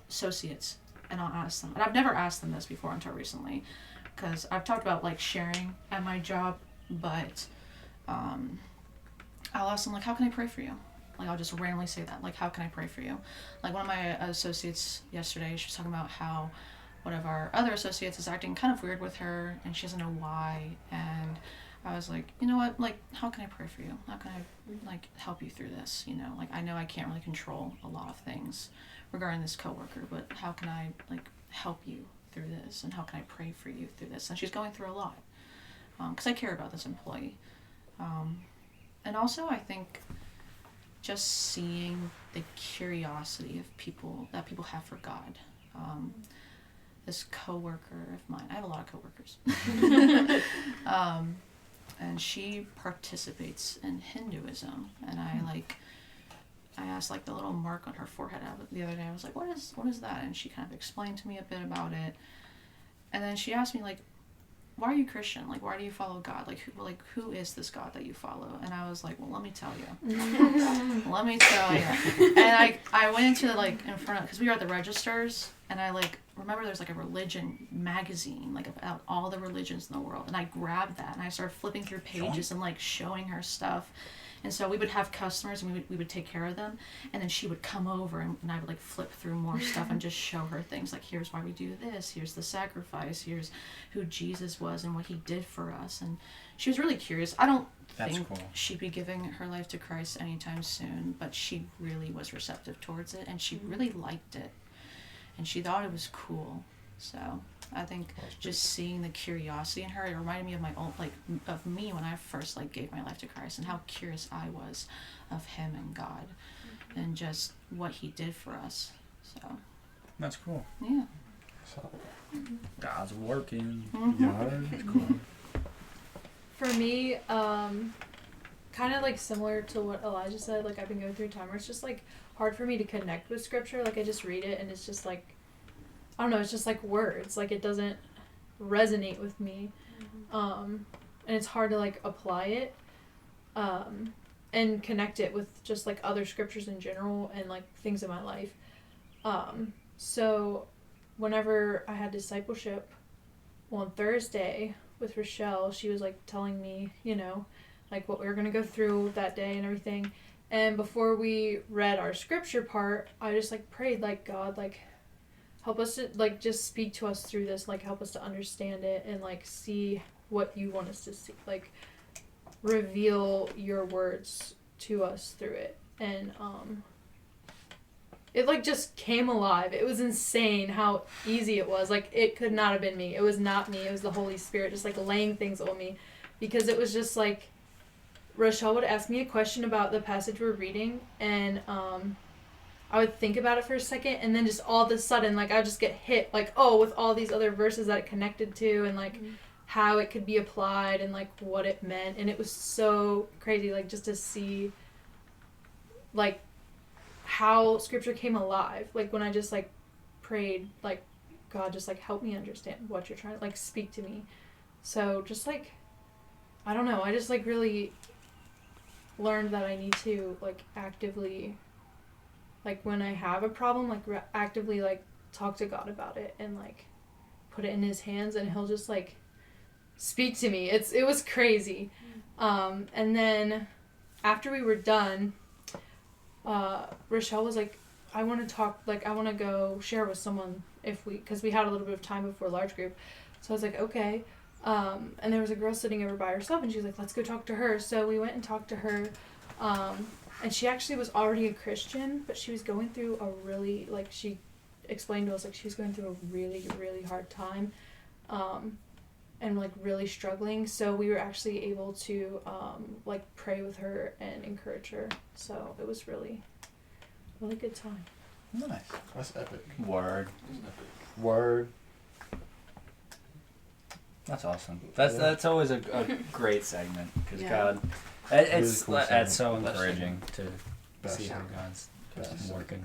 associates and I'll ask them. And I've never asked them this before until recently, because I've talked about, like, sharing at my job. But I'll ask them, like, how can I pray for you? Like, I'll just randomly say that, like, how can I pray for you? Like, one of my associates yesterday, she was talking about how one of our other associates is acting kind of weird with her, and she doesn't know why. And I was like, you know what, like, how can I pray for you? How can I, like, help you through this? Like, I know I can't really control a lot of things regarding this coworker, but how can I, like, help you through this? And how can I pray for you through this? And she's going through a lot. because I care about this employee. And also, I think just seeing the curiosity of people have for God. This coworker of mine, I have a lot of coworkers, and she participates in Hinduism, and I asked like the little mark on her forehead the other day. I was like, what is that? And she kind of explained to me a bit about it, and then she asked me like, why are you Christian? Like, why do you follow God? Who is this God that you follow? And I was like, well, let me tell you. Let me tell you. And I went into like in front of, because we were at the registers, and I like remember there's like a religion magazine like about all the religions in the world, and I grabbed that and I started flipping through pages and like showing her stuff. And so we would have customers and we would take care of them, and then she would come over and I would like flip through more stuff and just show her things like, here's why we do this, here's the sacrifice, here's who Jesus was and what he did for us. And she was really curious. I don't think she'd be giving her life to Christ anytime soon, but she really was receptive towards it, and she really liked it, and she thought it was cool. So I think just seeing the curiosity in her, it reminded me of my own, like, of me when I first like gave my life to Christ, and how curious I was of him and God, and just what he did for us. So that's cool. Yeah. So, God's working. yeah, it's cool. For me, kind of like similar to what Elijah said, like I've been going through a time where it's just like hard for me to connect with scripture. Like I just read it and it's just like, I don't know, it's just like words. Like it doesn't resonate with me. And it's hard to like apply it and connect it with just like other scriptures in general and like things in my life. So whenever I had discipleship on Thursday with Rochelle, she was like telling me, you know, like what we were going to go through that day and everything. And before we read our scripture part, I just like prayed like, God, like help us to like just speak to us through this, like help us to understand it and like see what you want us to see, like reveal your words to us through it. And it like just came alive. It was insane how easy it was. Like it could not have been me. It was not me. It was the Holy Spirit just like laying things on me, because it was just like Rochelle would ask me a question about the passage we're reading, and I would think about it for a second, and then just all of a sudden, like, I would just get hit, like, oh, with all these other verses that it connected to, and, like, how it could be applied, and, like, what it meant, and it was so crazy, like, just to see, like, how scripture came alive, like, when I just, like, prayed, like, God, just, like, help me understand what you're trying to, like, speak to me. So, just, like, I don't know, I just, like, really learned that I need to, like, actively, like, when I have a problem, like, actively, like, talk to God about it and, like, put it in his hands, and he'll just, like, speak to me. It was crazy. And then after we were done, Rochelle was like, I want to talk, like, I want to go share with someone because we had a little bit of time before large group. So I was like, okay. And there was a girl sitting over by herself, and she was like, let's go talk to her. So we went and talked to her. And she actually was already a Christian, but she was going through a really, like, she explained to us, like, she was going through a really, really hard time, and, like, really struggling. So we were actually able to, like, pray with her and encourage her. So it was really, really good time. Nice. That's epic. Word. Word. That's awesome. That's always a great segment, because God, Really cool it's so segment. encouraging to Best see how segment. God's Best working.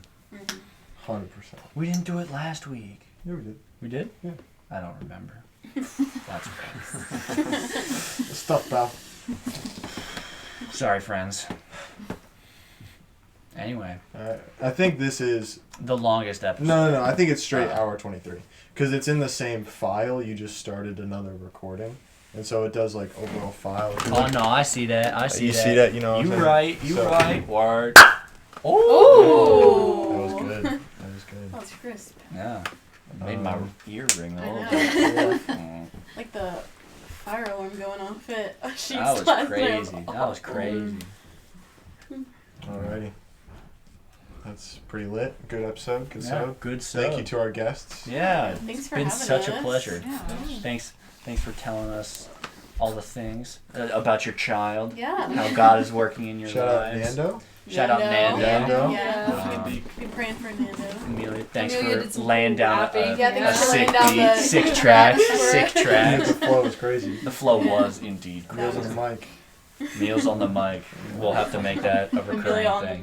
100%. We didn't do it last week. Yeah, we did. We did? Yeah. I don't remember. That's great. Stuff, pal. Sorry, friends. Anyway, I think this is... the longest episode. No. I think it's straight hour 23. Because it's in the same file. You just started another recording. And so it does, like, overall file. Oh, no, I see that. I see You that. see that? You know what I'm saying? You So- right. Word. Oh! That was good. That was good. That was crisp. Yeah. It made my ear ring a I little know. bit. Mm. Like the fire alarm going off at Sheets That was last crazy. night. That was crazy. Alrighty. That's pretty lit. Good episode. Good Yeah, sub. good sub. Thank you to our guests. Yeah, Thanks it's for been having such us. a pleasure. Yeah. Thanks for telling us all the things about your child. Yeah. How God is working in your Shout out lives. Nando. Shout out Nando. Yeah. Um, Be praying for Nando. Amelia, thanks Amelia did for some laying cool down rapping. a Yeah, thanks for sick laying down beat, the sick track, for us. sick The track. flow was crazy. The flow was indeed Meals crazy. on the mic. Meals on the mic. We'll have to make that a recurring Amelia on thing.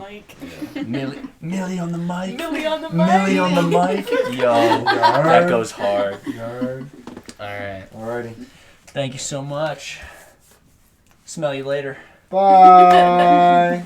the mic. Millie on the mic. Millie on the mic. Millie on the mic. Yo, that goes hard. Yard. All right. Alrighty. Thank you so much. Smell you later. Bye.